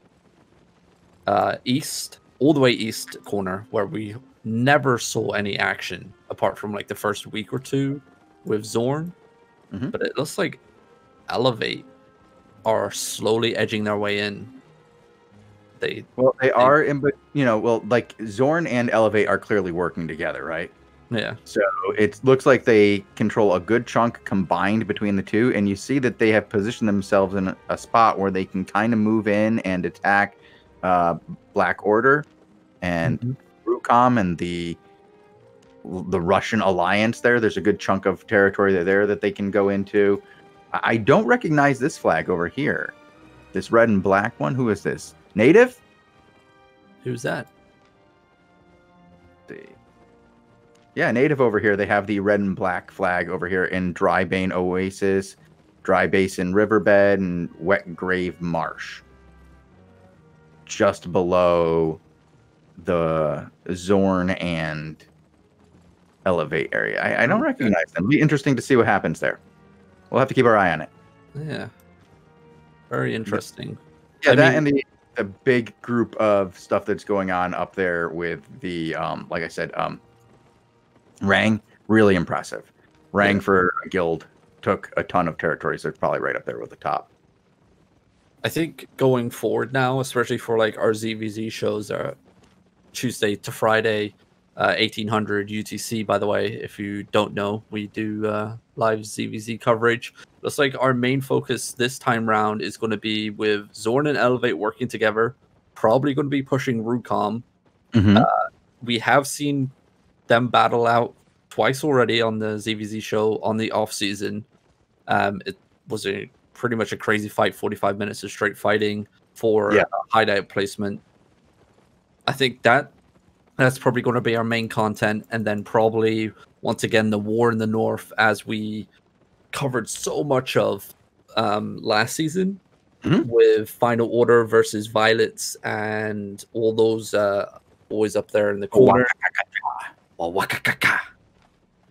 [SPEAKER 3] east, all the way east corner, where we never saw any action apart from like the first week or two with Zorn. Mm-hmm. But it looks like Elevate are slowly edging their way in. They
[SPEAKER 2] are in, but like Zorn and Elevate are clearly working together, right?
[SPEAKER 3] Yeah.
[SPEAKER 2] So it looks like they control a good chunk combined between the two, and you see that they have positioned themselves in a spot where they can kind of move in and attack Black Order and Rucom and the Russian Alliance. There's a good chunk of territory there that they can go into. I don't recognize this flag over here. This red and black one. Who is this? Native?
[SPEAKER 3] Who's that?
[SPEAKER 2] Let's see. Yeah, Native over here. They have the red and black flag over here in Dry Bane Oasis, Dry Basin Riverbed, and Wet Grave Marsh. just below the Zorn and Elevate area. I don't recognize them. It'll be interesting to see what happens there. We'll have to keep our eye on it.
[SPEAKER 3] Yeah. Very interesting.
[SPEAKER 2] Yeah, and the big group of stuff that's going on up there with the, like I said, Rang, really impressive. Rang for a guild took a ton of territories. They're probably right up there with the top.
[SPEAKER 3] I think going forward now, especially for like our ZVZ shows, Tuesday to Friday, 1800 UTC. By the way, if you don't know, we do live ZVZ coverage. Looks like our main focus this time round is going to be with Zorn and Elevate working together. Probably going to be pushing Rucom. We have seen them battle out twice already on the ZVZ show on the off season. It was pretty much a crazy fight, 45 minutes of straight fighting for hideout placement. I think that's probably going to be our main content, and then probably once again the war in the north, as we covered so much of last season with Final Order versus Violets and all those boys up there in the corner.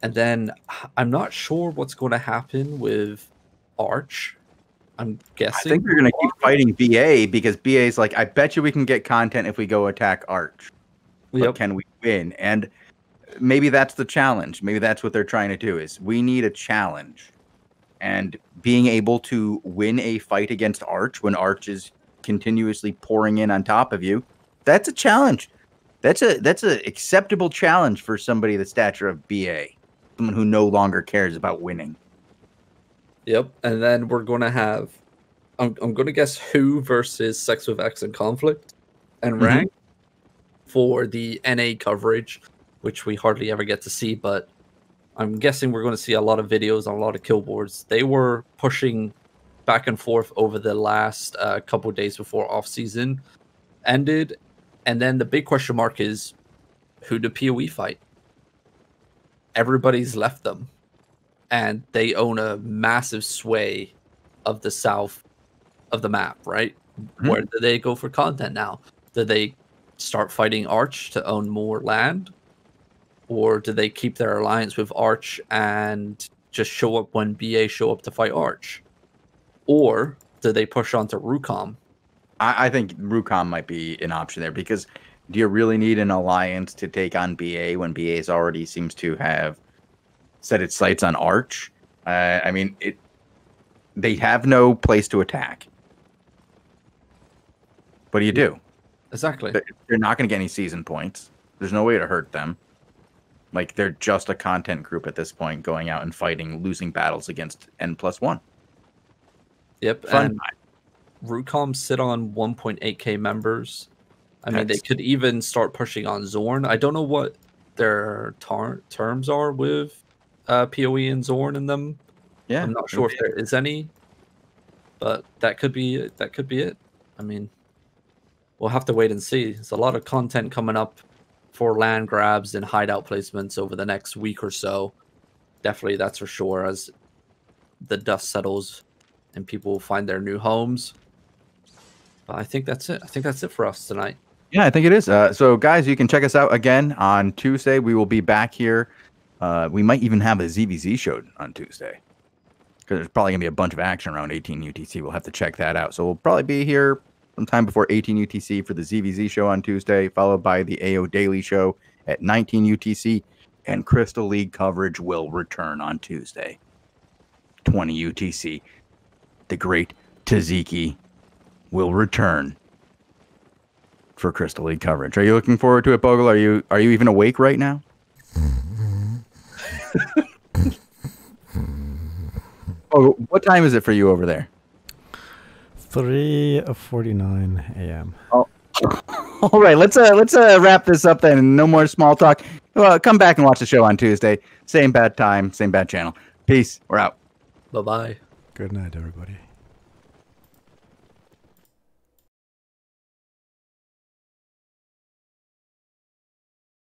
[SPEAKER 3] And then I'm not sure what's going to happen with Arch. I'm guessing.
[SPEAKER 2] I think they're going to keep fighting BA because BA is like, I bet you we can get content if we go attack Arch. But can we win? And maybe that's the challenge. Maybe that's what they're trying to do, is we need a challenge. And being able to win a fight against Arch when Arch is continuously pouring in on top of you, that's a challenge. That's a acceptable challenge for somebody the stature of BA. Someone who no longer cares about winning.
[SPEAKER 3] Yep, and then we're going to have, I'm going to guess Who versus Sex with X and Conflict and Rank for the NA coverage, which we hardly ever get to see, but I'm guessing we're going to see a lot of videos on a lot of kill boards. They were pushing back and forth over the last couple of days before off-season ended, and then the big question mark is, who do PoE fight? Everybody's left them. And they own a massive sway of the south of the map, right? Where do they go for content now? Do they start fighting Arch to own more land? Or do they keep their alliance with Arch and just show up when BA show up to fight Arch? Or do they push on to Rucom?
[SPEAKER 2] I think Rucom might be an option there, because do you really need an alliance to take on BA when BA's already seems to have set its sights on Arch? I mean, they have no place to attack. What do you do?
[SPEAKER 3] Exactly.
[SPEAKER 2] They're not going to get any season points. There's no way to hurt them. Like, they're just a content group at this point, going out and fighting losing battles against N+1.
[SPEAKER 3] Yep.
[SPEAKER 2] Fun.
[SPEAKER 3] And Rucom sit on 1.8k members. I mean, they could even start pushing on Zorn. I don't know what their terms are with PoE and Zorn in them. Yeah, I'm not sure if there is any, but that could be it. That could be it. I mean, we'll have to wait and see. There's a lot of content coming up for land grabs and hideout placements over the next week or so. Definitely, that's for sure, as the dust settles and people will find their new homes. But I think that's it. I think that's it for us tonight.
[SPEAKER 2] Yeah, I think it is. So, guys, you can check us out again on Tuesday. We will be back here. We might even have a ZVZ show on Tuesday, because there's probably going to be a bunch of action around 18 UTC. We'll have to check that out. So we'll probably be here sometime before 18 UTC for the ZVZ show on Tuesday, followed by the AO Daily show at 19 UTC. And Crystal League coverage will return on Tuesday, 20 UTC. The great Taziki will return for Crystal League coverage. Are you looking forward to it, Bogul? Are you even awake right now? Oh, what time is it for you over there?
[SPEAKER 4] 3:49 a.m.
[SPEAKER 2] Oh. All right, let's wrap this up then. No more small talk. Well, come back and watch the show on Tuesday. Same bad time, same bad channel. Peace. We're out.
[SPEAKER 3] Bye-bye.
[SPEAKER 4] Good night, everybody.